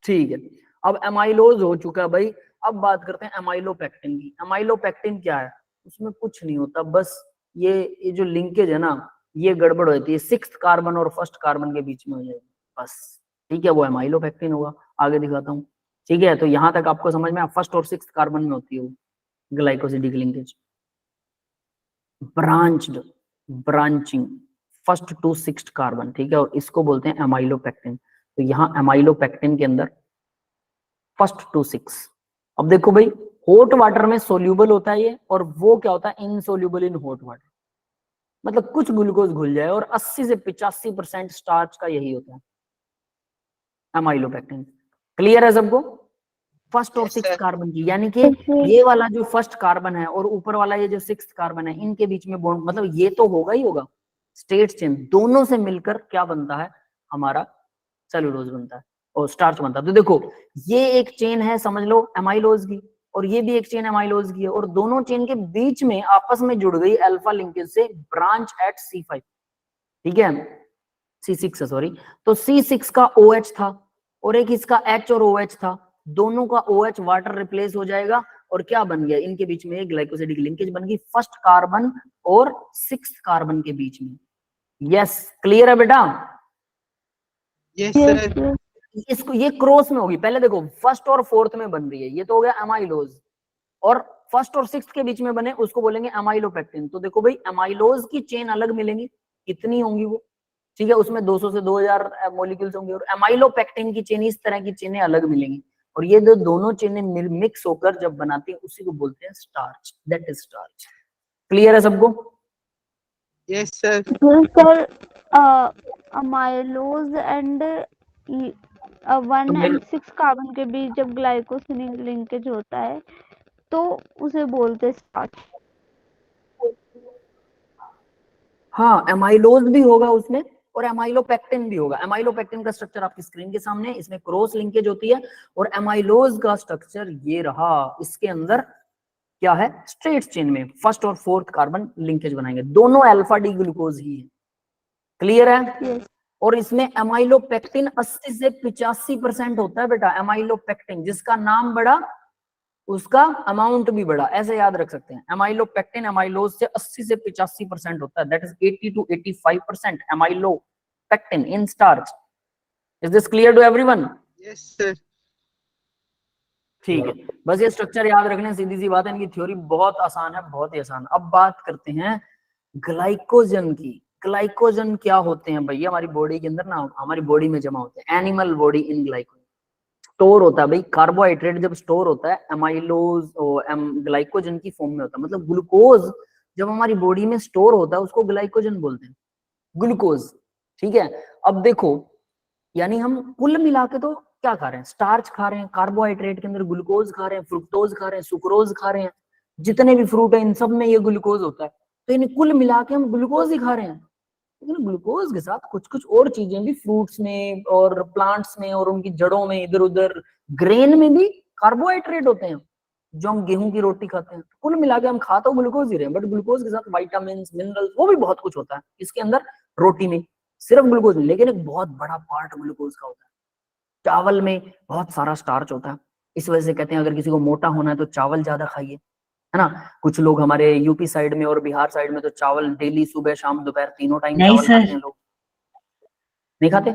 ठीक है, अब एमाइलोज हो चुका है भाई। अब बात करते हैं एमाइलोपेक्टिन की। एमाइलोपेक्टिन क्या है? उसमें कुछ नहीं होता, बस ये जो लिंकेज है ना, ये गड़बड़ हो जाती है, 6th कार्बन और 1st कार्बन के बीच में हो जाएगी, बस, ठीक है, वो एमाइलोपेक्टिन होगा। आगे दिखाता हूँ, ठीक है। तो यहां तक आपको समझ में, 1st और 6th कार्बन में होती है वो glycosidic linkage. Branched, branching 1st to 6th carbon, ठीक है, और इसको बोलते हैं एमाइलोपेक्टिन। तो यहाँ एमाइलोपेक्टिन के अंदर 1st to 6। अब देखो भाई, हॉट वाटर में सोल्यूबल होता है ये, और वो क्या होता है? Insoluble in hot water. मतलब कुछ ग्लूकोज घुल जाए, और 80 से 85% स्टार्च का यही होता है एमाइलोपेक्टिन। क्लियर है सबको? 1st और Yes, 6th sir. कार्बन की, यानी कि Yes, sir. ये वाला जो 1st कार्बन है और ऊपर वाला ये जो 6th कार्बन है, इनके बीच में बॉन्ड, मतलब ये तो होगा ही होगा, स्ट्रेट चेन, दोनों से मिलकर क्या बनता है? हमारा सेलुलोज बनता है और स्टार्च बनता है। तो देखो, ये एक चेन है समझ लो एमाइलोज की, और ये भी एक चेन एमाइलोज की है, और दोनों चेन के बीच में आपस में जुड़ गई अल्फा लिंकेज से, ब्रांच एट C5, ठीक है, C6 है, सॉरी। तो C6 का OH था, और एक इसका H और OH था, दोनों का OH वाटर रिप्लेस हो जाएगा, और क्या बन गया? इनके बीच में एक ग्लाइकोसिडिक लिंकेज बन गई 1st कार्बन और 6th कार्बन के बीच में। यस, क्लियर है बेटा? Yes Yes, sir. sir. इसको ये क्रॉस में होगी, पहले देखो 1st और 4th में बन रही है, ये तो हो गया एमाइलोज, और 1st और 6th के बीच में बने उसको बोलेंगे एमाइलोपेक्टिन। तो देखो भाई, एमाइलोज की चेन अलग मिलेंगी, कितनी होंगी वो, ठीक है, उसमें 200 से 2000 मॉलिक्यूल्स होंगे, और एमाइलोपेक्टिन की चेन, इस तरह की चेनें अलग मिलेंगी, और ये जो दोनों चेनें मिक्स होकर जब बनाती है, उसी को बोलते हैं starch, that is starch. Clear है सबको? Yes sir. Well, sir, amylose and 1 and 6 carbon के बीच जब ग्लाइकोसिडिक लिंकेज होता है तो उसे बोलते हैं स्टार्च। हाँ, एमाइलोज भी होगा उसमें, और एमाइलोपेक्टिन भी होगा। एमाइलोपेक्टिन का स्ट्रक्चर आपकी स्क्रीन के सामने है, इसमें क्रॉस लिंकेज होती है, और एमाइलोज का स्ट्रक्चर ये रहा, इसके अंदर क्या है, स्ट्रेट चेन में फर्स्ट और फोर्थ कार्बन लिंकेज बनाएंगे, दोनों अल्फा डी ग्लूकोज ही है। क्लियर है? Yes. और इसमें एमाइलोपेक्टिन 80 से 85% होता है बेटा। एमाइलोपेक्टिन जिसका नाम बड़ा उसका अमाउंट भी बड़ा, ऐसे याद रख सकते हैं। एमाइलोपेक्टिन एमाइलोज से 80 से 85% होता है, that is 80 to 85% amylopectin in starch. Is this clear to everyone? Yes sir. ठीक है, बस ये स्ट्रक्चर याद रखने, सीधी सी बात है, इनकी थ्योरी बहुत आसान है, बहुत ही आसान। अब बात करते हैं ग्लाइकोजन की। ग्लाइकोजन क्या होते हैं भैया? हमारी बॉडी के अंदर ना, हमारी बॉडी में जमा होते हैं, animal body in glycogen store होता है भाई। कार्बोहाइड्रेट जब स्टोर होता है एमाइलोज ग्लाइकोजन की फॉर्म में होता है, मतलब ग्लूकोज जब हमारी बॉडी में स्टोर होता है उसको ग्लाइकोजन बोलते हैं, ग्लूकोज। ठीक है, अब देखो, यानी हम कुल मिला के तो क्या खा रहे हैं, स्टार्च खा रहे हैं, कार्बोहाइड्रेट के अंदर ग्लूकोज खा रहे हैं, फ्रुक्टोज खा रहे हैं, सुक्रोज खा रहे हैं, जितने भी फ्रूट है इन सब में ये ग्लूकोज होता है, तो इन्हें कुल मिला के हम ग्लूकोज ही खा रहे हैं। लेकिन ग्लूकोज के साथ कुछ कुछ और चीजें भी फ्रूट्स में और प्लांट्स में और उनकी जड़ों में, इधर उधर ग्रेन में भी कार्बोहाइड्रेट होते हैं, जो हम गेहूं की रोटी खाते हैं। कुल मिला के हम खा तो ग्लूकोज ही रहे हैं, बट ग्लूकोज के साथ विटामिन, मिनरल्स, वो भी बहुत कुछ होता है इसके अंदर, रोटी में सिर्फ ग्लूकोज नहीं, लेकिन एक बहुत बड़ा पार्ट ग्लूकोज का होता है। चावल में बहुत सारा स्टार्च होता है, इस वजह से कहते हैं अगर किसी को मोटा होना है तो चावल ज्यादा खाइए, है ना। कुछ लोग हमारे यूपी साइड में और बिहार साइड में तो चावल डेली सुबह शाम दोपहर तीनों टाइम नहीं चावल सर। खाते हैं लोग। नहीं खाते?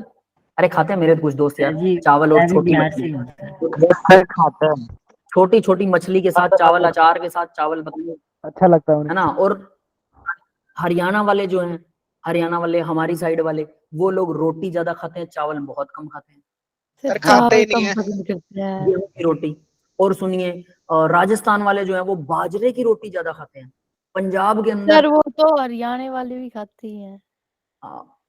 अरे खाते हैं, मेरे कुछ दोस्त यार, जी, चावल और मैं भी छोटी बिहार से मछली, ही हूँ सर। सर खाते हैं, छोटी छोटी मछली के साथ चावल, अचार के साथ चावल, अच्छा लगता है है ना। और हरियाणा वाले जो हैं, हरियाणा वाले, हमारी साइड वाले, वो लोग रोटी ज्यादा खाते हैं, चावल बहुत कम खाते हैं, सर खाते ही चावल नहीं कम है। पसंद करते हैं। गेहूं की रोटी। और सुनिए, राजस्थान वाले जो है वो बाजरे की रोटी ज्यादा खाते हैं, पंजाब के अंदर सर वो तो हरियाणा वाले भी खाते ही हैं।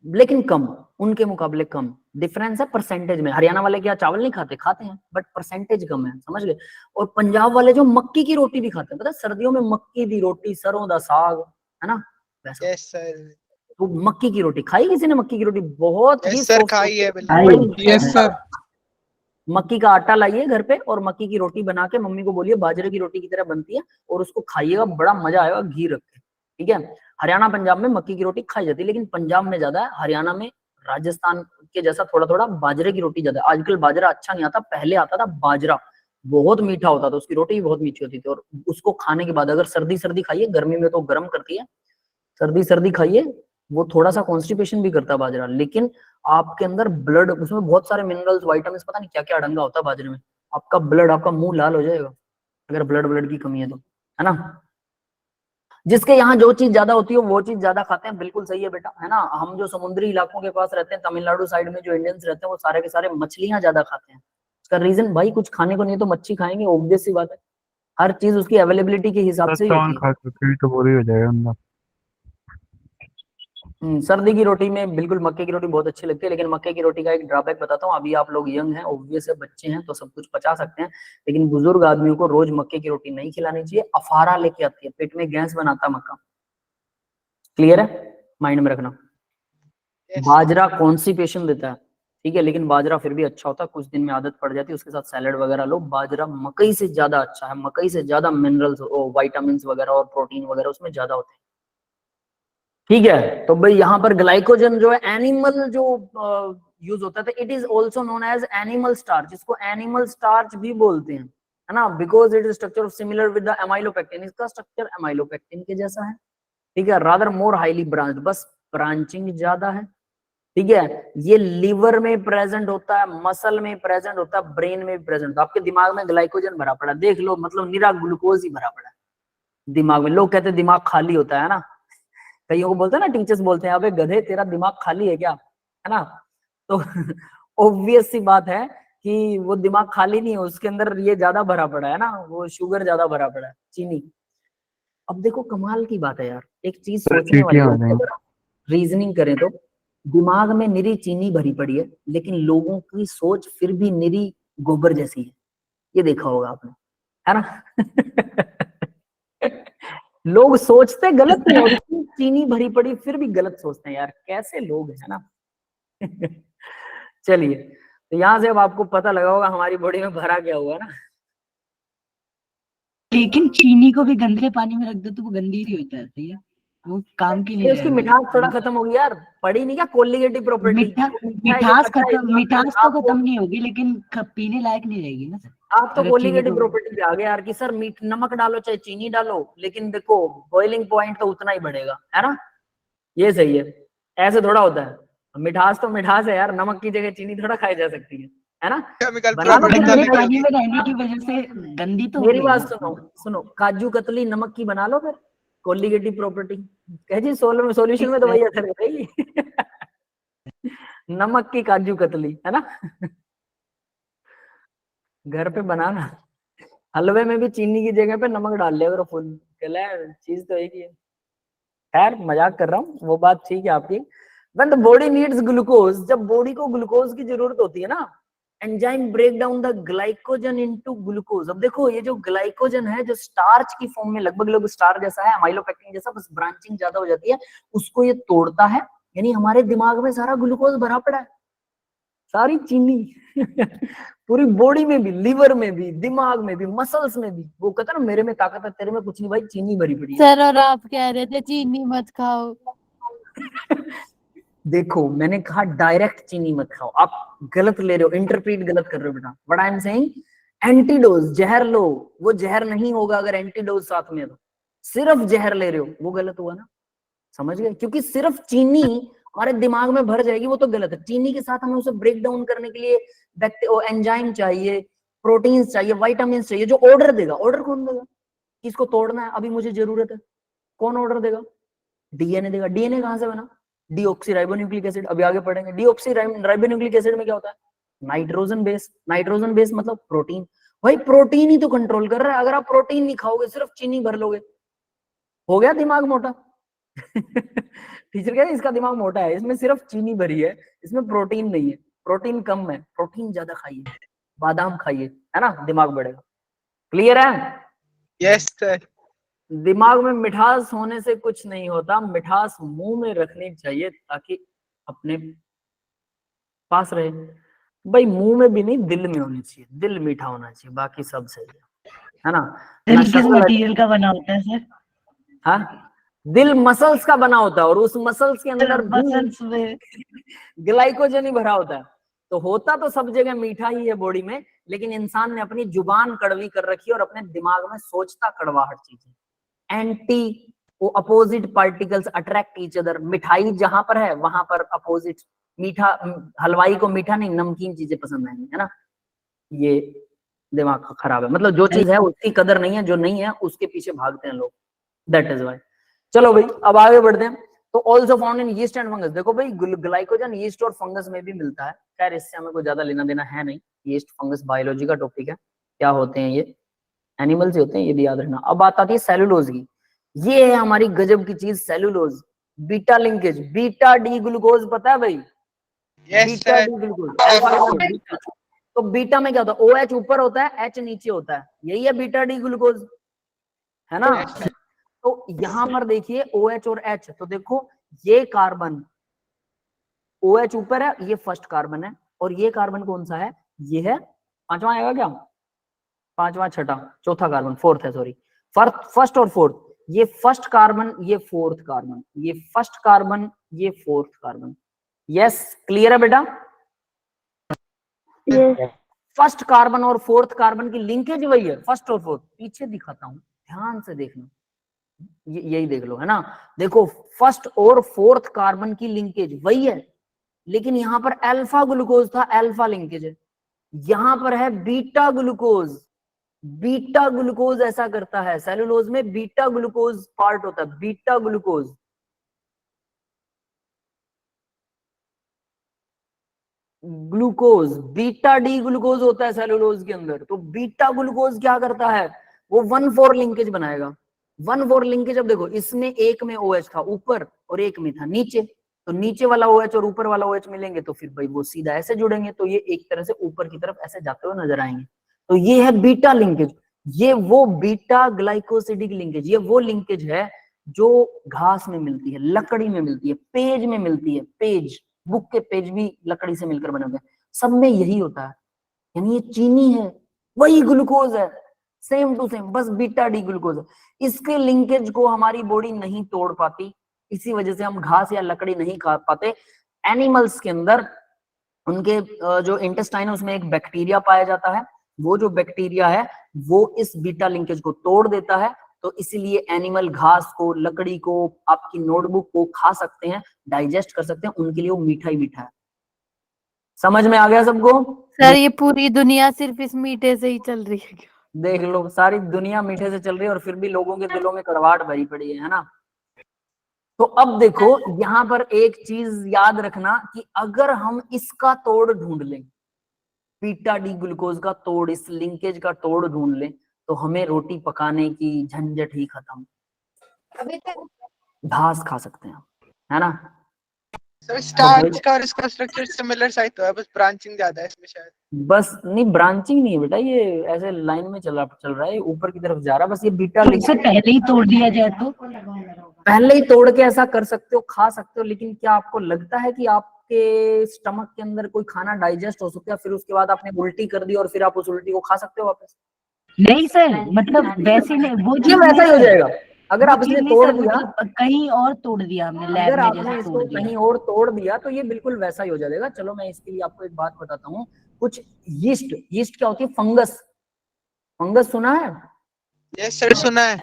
लेकिन कम, उनके मुकाबले कम। डिफरेंस है परसेंटेज में। हरियाणा वाले क्या चावल नहीं खाते? खाते हैं, बट परसेंटेज कम है, समझ गए। और पंजाब वाले जो मक्की की रोटी भी खाते हैं, पता है, सर्दियों में मक्की की रोटी, सरों दा साग, है ना, वैसा। Yes sir. तो मक्की की रोटी खाई किसी ने? मक्की की रोटी बहुत ही यस सर, soft खाई है होती बिल्कुल। बड़ी यस सर। मक्की का आटा लाइए घर पे और मक्की की रोटी बना के मम्मी को बोलिए बाजरे की रोटी की तरह बनती है, और उसको खाइएगा, बड़ा मजा आएगा घी रख के। ठीक है, हरियाणा पंजाब में मक्की की रोटी खाई जाती है, लेकिन पंजाब में ज्यादा है, हरियाणा में, राजस्थान के जैसा थोड़ा थोड़ा बाजरे की रोटी ज्यादा है। आजकल बाजरा अच्छा नहीं आता, पहले आता था बाजरा, बहुत मीठा होता था, उसकी रोटी भी बहुत मीठी होती थी। और उसको खाने के बाद अगर सर्दी सर्दी खाइए, गर्मी में तो गर्म करती है, सर्दी सर्दी खाइए, वो थोड़ा सा कॉन्स्टिपेशन भी करता है बाजरा, लेकिन आपके अंदर ब्लड, उसमें बहुत सारे मिनरल्स, विटामिन, पता नहीं क्या क्या अड़ंगा होता है बाजरे में, आपका ब्लड, आपका मुंह लाल हो जाएगा अगर ब्लड की कमी है तो, है ना। जिसके यहाँ जो चीज ज्यादा होती है वो चीज ज्यादा खाते हैं, बिल्कुल सही है बेटा, है ना। हम जो समुद्री इलाकों के पास रहते हैं, तमिलनाडु साइड में जो इंडियंस रहते हैं, वो सारे के सारे मछलियां ज्यादा खाते हैं। उसका रीजन भाई, कुछ खाने को नहीं तो मच्छी खाएंगे, ऑब्वियस सी बात है, हर चीज उसकी अवेलेबिलिटी के हिसाब सर से ही चावल होती है। खा के फिर तो बोरी हो जाएगा अंदर। सर्दी की रोटी में बिल्कुल मक्के की रोटी बहुत अच्छी लगती है, लेकिन मक्के की रोटी का एक ड्रॉबैक बताता हूँ। अभी आप लोग यंग हैं, ऑब्वियस है, बच्चे हैं तो सब कुछ पचा सकते हैं, लेकिन बुजुर्ग आदमियों को रोज मक्के की रोटी नहीं खिलानी चाहिए, अफारा लेके आती है, पेट में गैस बनाता है मक्का। क्लियर है? माइंड में रखना। बाजरा कॉन्स्टिपेशन देता है, ठीक है, लेकिन बाजरा फिर भी अच्छा होता है, कुछ दिन में आदत पड़ जाती है, उसके साथ सैलेड वगैरह लो। बाजरा मकई से ज्यादा अच्छा है, मकई से ज्यादा मिनरल्स, विटामिन वगैरह और प्रोटीन वगैरह उसमें ज्यादा होते हैं। ठीक है, तो भाई यहाँ पर ग्लाइकोजन जो है एनिमल जो यूज होता है, तो it is also known as animal starch, इसको एनिमल स्टार्च भी बोलते हैं, है ना, because it is structure similar with the amylopectin, इसका स्ट्रक्चर एमाइलोपेक्टिन के जैसा है। ठीक है, रादर मोर हाईली ब्रांच्ड, बस ब्रांचिंग ज्यादा है। ठीक है, ये लीवर में प्रेजेंट होता है, मसल में प्रेजेंट होता है, ब्रेन में भी प्रेजेंट होता है। आपके दिमाग में ग्लाइकोजन भरा पड़ा, देख लो, मतलब निरा ग्लूकोज ही भरा पड़ा है दिमाग में। लोग कहते हैं दिमाग खाली होता है ना, कईयों को बोलते हैं ना, टीचर्स बोलते हैं अबे गधे तेरा दिमाग खाली है क्या, है ना। तो ऑब्वियस सी बात है कि वो दिमाग खाली नहीं है, उसके अंदर ये ज्यादा भरा पड़ा है ना, वो शुगर ज्यादा भरा पड़ा है, चीनी। अब देखो कमाल की बात है यार, एक चीज सर सोचने वाली चींटियां हो बात है, जाएंगी। अगर रीजनिंग करें तो दिमाग में निरी चीनी भरी पड़ी है, लेकिन लोगों की सोच फिर भी निरी गोबर जैसी है, ये देखा होगा आपने, है ना। लोग सोचते गलत नहीं, और इतनी चीनी भरी पड़ी फिर भी गलत सोचते हैं यार, कैसे लोग हैं ना। चलिए, तो यहाँ से अब आपको पता लगा होगा हमारी बॉडी में भरा क्या हुआ ना। लेकिन चीनी को भी गंदे पानी में रख दो तो वो गंदी ही होता है, सही है, वो काम की नहीं ये उसकी रहेगी। मिठास थोड़ा खत्म होगी यार, पढ़ी नहीं क्या कोलिगेटिव प्रॉपर्टी? मिठास तो खत्म नहीं होगी, लेकिन पीने लायक नहीं रहेगी ना सर। आप तो अगर कोलिगेटिव चीनी को- प्रॉपर्टी पे आ गए यार कि सर मीठ नमक डालो चाहे चीनी डालो, लेकिन देखो बॉइलिंग पॉइंट तो उतना ही बढ़ेगा, है ना? ये सही है, ऐसे थोड़ा होता है। मिठास तो मिठास है यार, नमक की जगह चीनी थोड़ा खाई जा सकती है ना? केमिकल बना लो प्रॉपर्टी फिर गंदे मेरी- पानी में रहने की वजह से गंदी तो हो मेरी गई बात ना। सुनो सुनो, काजू कतली नमक की बना लो फिर, कोलिगेटिव प्रॉपर्टी कह जी, सोल्यूशन में तो वही असर करेगी। नमक की काजू कतली, है ना? घर पे बनाना, हलवे में भी चीनी की जगह पे नमक डाल लिया करो फुल, चीज तो एक ही है। खैर मजाक कर रहा हूँ, वो बात ठीक है आपकी। When the body needs glucose, जब बॉडी को ग्लूकोज की जरूरत होती है ना, enzyme break down the glycogen into glucose. अब देखो ये जो ग्लाइकोजन है, जो स्टार्च की फॉर्म में लगभग स्टार्च जैसा है, अमाइलोपेक्टिन जैसा, बस ब्रांचिंग ज्यादा हो जाती है, उसको ये तोड़ता है। यानी हमारे दिमाग में सारा ग्लूकोज भरा पड़ा है, सारी चीनी पूरी बॉडी में भी, लीवर में भी, दिमाग में भी, मसल्स में भी। वो कहता है ना मेरे में ताकत है, तेरे में कुछ नहीं भाई, चीनी भरी पड़ी है। सर और आप कह रहे थे चीनी मत खाओ। देखो मैंने कहा डायरेक्ट चीनी मत खाओ, आप गलत ले रहे हो, इंटरप्रीट गलत कर रहे हो बेटा। What I am saying, antidote, जहर लो, वो जहर नहीं होगा अगर एंटीडोज साथ में है तो। सिर्फ जहर ले रहे हो, वो गलत हुआ ना, समझ गए? क्योंकि सिर्फ चीनी हमारे दिमाग में भर जाएगी, वो तो गलत है। चीनी के साथ हमें उसे ब्रेक डाउन करने के लिए एंजाइम चाहिए, प्रोटीन्स चाहिए, वाइटामिन चाहिए, जो ऑर्डर देगा। ऑर्डर कौन देगा कि इसको तोड़ना है, अभी मुझे जरूरत है? कौन ऑर्डर देगा? डीएनए देगा। डीएनए कहां से बना? डीऑक्सीराइबोन्यूक्लिक एसिड, अभी आगे पढ़ेंगे। डीऑक्सीराइबोन्यूक्लिक एसिड में क्या होता है? Nitrogen base. नाइट्रोजन बेस मतलब प्रोटीन। भाई प्रोटीन ही तो कंट्रोल कर रहा है। अगर आप प्रोटीन नहीं खाओगे, सिर्फ चीनी भर लोगे, हो गया दिमाग मोटा। टीचर कह रहे इसका दिमाग मोटा है, इसमें सिर्फ चीनी भरी है, इसमें प्रोटीन नहीं है, प्रोटीन कम है, प्रोटीन ज्यादा खाइए, बादाम खाइए, है ना, दिमाग बढ़ेगा। क्लियर है? Yes sir. दिमाग में मिठास होने से कुछ नहीं होता, मिठास मुंह में रखनी चाहिए ताकि अपने पास रहे। भाई मुंह में भी नहीं, दिल में होनी चाहिए, दिल मीठा होना चाहिए, बाकी सब सही है ना? दिल किस मटेरियल का बना होता है सर? हाँ, दिल मसल्स का बना होता है, और उस मसल्स के अंदर मसल्स में ग्लाइकोजन ही भरा होता है। तो होता तो सब जगह मीठा ही है बॉडी में, लेकिन इंसान ने अपनी जुबान कड़वी कर रखी है और अपने दिमाग में सोचता कड़वाहट चीजें। एंटी वो opposite particles attract each other. मिठाई जहां पर है वहां पर अपोजिट, मीठा, हलवाई को मीठा नहीं नमकीन चीजें पसंद आएंगी, है ना? ये दिमाग का खराब है, मतलब जो चीज है उसकी कदर नहीं है, जो नहीं है उसके पीछे भागते हैं लोग, दैट इज वाई। चलो भाई अब आगे बढ़ते हैं। तो also found in yeast and fungus. देखो भाई ग्लाइकोजन यीस्ट और फंगस में भी मिलता है। खैर इससे हमें कोई ज्यादा लेना देना है नहीं, यीस्ट फंगस बायोलॉजी का टॉपिक है, क्या होते हैं ये, एनिमल्स ही होते हैं, ये भी याद रखना। अब बात आती है सेलुलोज की। ये है हमारी गजब की चीज cellulose. Beta linkage, beta D glucose, पता है भाई? Yes beta sir. D glucose. तो बीटा में क्या होता है? OH ऊपर होता है, H नीचे होता है, यही है बीटा डी ग्लूकोज, है ना? तो यहां पर देखिए OH और H, तो देखो ये कार्बन OH ऊपर है, ये फर्स्ट कार्बन है, और ये कार्बन कौन सा है? ये है पांचवा, आएगा क्या? पांचवा, छठा, चौथा कार्बन, फोर्थ है, सॉरी, फर्स्ट और फोर्थ। ये फर्स्ट कार्बन, ये फोर्थ कार्बन, ये फर्स्ट कार्बन, ये फोर्थ कार्बन। यस, क्लियर है बेटा? यस फर्स्ट कार्बन और फोर्थ कार्बन की लिंकेज वही है, फर्स्ट और फोर्थ। पीछे दिखाता हूं, ध्यान से देखना, यही देख लो, है ना? देखो फर्स्ट और फोर्थ कार्बन की लिंकेज वही है, लेकिन यहां पर अल्फा ग्लूकोज था, अल्फा लिंकेज है। यहां पर है बीटा ग्लूकोज। बीटा ग्लूकोज ऐसा करता है, सेलुलोज में बीटा ग्लूकोज पार्ट होता है, beta glucose. Glucose beta D glucose होता है सेलुलोज के अंदर। तो बीटा ग्लूकोज क्या करता है? वो 1,4 लिंकेज बनाएगा। 1,4 लिंकेज, अब देखो इसमें एक में OH था ऊपर और एक में था नीचे, तो नीचे वाला OH और ऊपर वाला OH मिलेंगे तो फिर भाई वो सीधा ऐसे जुड़ेंगे, तो ये एक तरह से ऊपर की तरफ ऐसे जाते हुए नजर आएंगे। तो ये है बीटा लिंकेज। ये वो बीटा ग्लाइकोसिडिक लिंकेज, ये वो लिंकेज है जो घास में मिलती है, लकड़ी में मिलती है, पेज में मिलती है, पेज बुक के पेज भी लकड़ी से मिलकर बने हुए हैं, सब में यही होता है। यानी ये चीनी है, वही ग्लूकोज है, सेम टू सेम, बस बीटा डी ग्लूकोज है। इसके लिंकेज को हमारी बॉडी नहीं तोड़ पाती, इसी वजह से हम घास या लकड़ी नहीं खा पाते। एनिमल्स के अंदर उनके जो इंटेस्टाइन है उसमें एक बैक्टीरिया पाया जाता है, वो जो बैक्टीरिया है वो इस बीटा लिंकेज को तोड़ देता है, तो इसीलिए एनिमल घास को, लकड़ी को, आपकी नोटबुक को खा सकते हैं, डाइजेस्ट कर सकते हैं, उनके लिए वो मीठा ही मीठा है। समझ में आ गया सबको? सर ये पूरी दुनिया सिर्फ इस मीठे से ही चल रही है क्या? देख लो, सारी दुनिया मीठे से चल रही है और फिर भी लोगों के दिलों में कड़वाहट भरी पड़ी है ना। तो अब देखो यहाँ पर एक चीज याद रखना कि अगर हम इसका तोड़ ढूंढ लें, बीटा डी ग्लूकोज का तोड़, इस लिंकेज का तोड़ ढूंढ लें, तो हमें रोटी पकाने की झंझट ही खत्म, घास खा सकते हैं, है ना। सर स्टार्च का और इसका स्ट्रक्चर सिमिलर सा ही तो है, बस ब्रांचिंग ज्यादा है इसमें शायद। बस नहीं, ब्रांचिंग नहीं है बेटा, ये ऐसे लाइन में चल रहा है, ऊपर की तरफ जा रहा है, बस ये बीटा तो इसे पहले ही तोड़ दिया जाए तो पहले ही तोड़ के ऐसा कर सकते हो, खा सकते हो, लेकिन क्या आपको लगता है कि आपके स्टमक के अंदर कोई खाना डाइजेस्ट हो सकता है, फिर उसके बाद आपने उल्टी कर दी और फिर आप उस उल्टी को खा सकते हो वापस? नहीं सर, मतलब वैसे नहीं, वो ये चीज वैसा ही हो नहीं है। जाएगा अगर वो आप चीज इसने नहीं तोड़ सर, दिया। मतलब कहीं और तोड़ दिया हमने, लैब अगर में आपने जैसे इसको तोड़ दिया। कहीं और तोड़ दिया तो ये बिल्कुल वैसा ही हो जाएगा। चलो मैं इसके लिए आपको एक बात बताता हूँ। कुछ यीस्ट क्या होती है? फंगस सुना है? यस सर सुना है।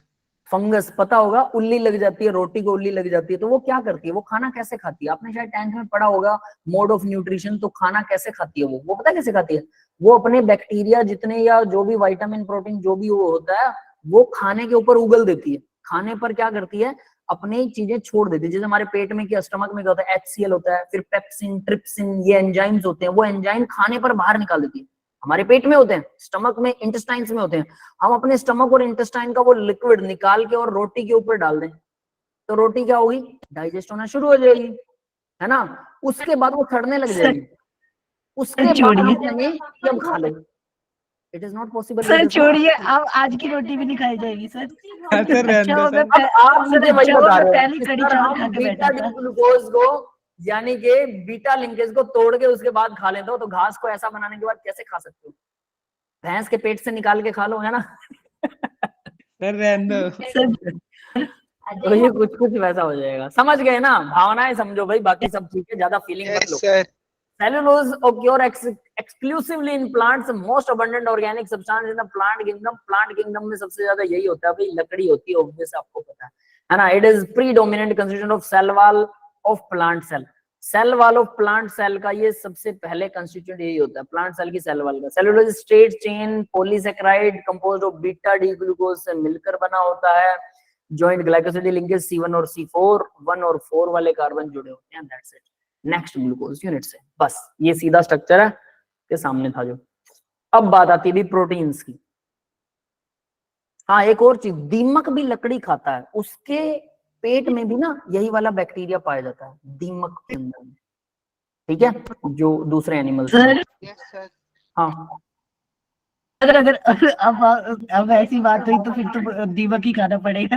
फंगस पता होगा, उल्ली लग जाती है, रोटी को उल्ली लग जाती है, तो वो क्या करती है? वो खाना कैसे खाती है? आपने शायद टेंथ में पढ़ा होगा मोड ऑफ न्यूट्रिशन। तो खाना कैसे खाती है? वो पता है कैसे खाती है? वो अपने बैक्टीरिया जितने या जो भी विटामिन प्रोटीन जो भी वो होता है वो खाने के ऊपर उगल देती है। खाने पर क्या करती है? अपनी चीजें छोड़ देती है। जैसे हमारे पेट में क्या, स्टमक में क्या होता है? HCl होता है, फिर पेप्सिन, ट्रिप्सिन, ये एंजाइम्स होते हैं, वो एंजाइम खाने पर बाहर निकाल देती है। हमारे पेट में होते हैं, स्टमक में, इंटेस्टाइन्स में होते हैं। हम अपने स्टमक और इंटेस्टाइन का वो लिक्विड निकाल के और रोटी के ऊपर डाल दें तो रोटी क्या होगी? डाइजेस्ट होना शुरू हो जाएगी, है ना। उसके बाद वो सड़ने लग जाएगी, उसके बाद हम कहेंगे कि अब खा लो। It is not possible. Sir छोड़िए, अब आज की रोटी भी नहीं खाई जाएगी सर। सर अच्छा होगा आप मुझे वही बता रहे पहले हो कड़ी सर, चावल हम खा के बीटा बैठा था। ग्लूकोज को यानी कि बीटा लिंकेज को तोड़ के उसके बाद खा लेते हो, तो घास को ऐसा बनाने के बाद कैसे खा सकते हो? भैंस के पेट से निकाल के खा लो, है ना। सर रहने दो। तो ये कुछ वैसा हो जाएगा। समझ गए ना? भावनाएं समझो भाई, बाकी सब ठीक है, ज्यादा फीलिंग मत लो। Yes sir. Cellulose occur exclusively in plants, most abundant organic substance in the plant kingdom. Plant kingdom में सबसे ज्यादा यही होता है भाई, लकड़ी होती है, obvious आपको पता है ना। It is predominant constituent of cell wall of plant cell. Cell wall of plant cell का ये सबसे पहले constituent यही होता है, plant cell की cell wall का। Cellulose straight chain polysaccharide composed of beta D glucose से मिलकर बना होता है। Joint glycosidic linkage C1 और C4, 1 और 4 वाले कार्बन जुड़े होते हैं। That's it. Next glucose unit से, बस ये सीधा स्ट्रक्चर है के सामने था जो। अब बात आती है प्रोटीन्स की। हाँ, एक और चीज, दीमक भी लकड़ी खाता है, उसके पेट में भी ना यही वाला बैक्टीरिया पाया जाता है, दीमक के अंदर में, ठीक है, जो दूसरे एनिमल्स। Sir yes sir. हाँ अगर अब ऐसी बात हुई तो फिर तो दीमक ही खाना पड़ेगा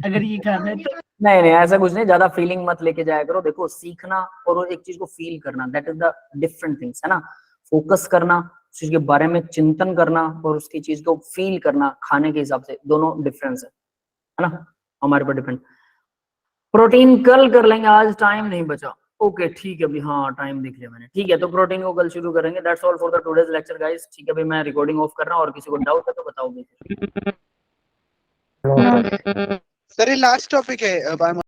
अगर ये खाना है तो। नहीं ऐसा कुछ नहीं, ज्यादा फीलिंग मत लेके जाया करो। देखो, सीखना और एक चीज को फील करना, that is the different things, है ना। फोकस करना, उस चीज के बारे में चिंतन करना और उसकी चीज को फील करना खाने के हिसाब से, दोनों डिफरेंस है ना, हमारे पर डिपेंड। प्रोटीन कल कर लेंगे, आज टाइम नहीं बचा। ओके ठीक है अभी, हाँ टाइम देख लिया मैंने, ठीक है। तो प्रोटीन को कल शुरू करेंगे। That's all for the today's lecture guys, ठीक है। अभी मैं रिकॉर्डिंग ऑफ कर रहा हूँ, और किसी को डाउट है तो बताओगे। सर ये लास्ट टॉपिक है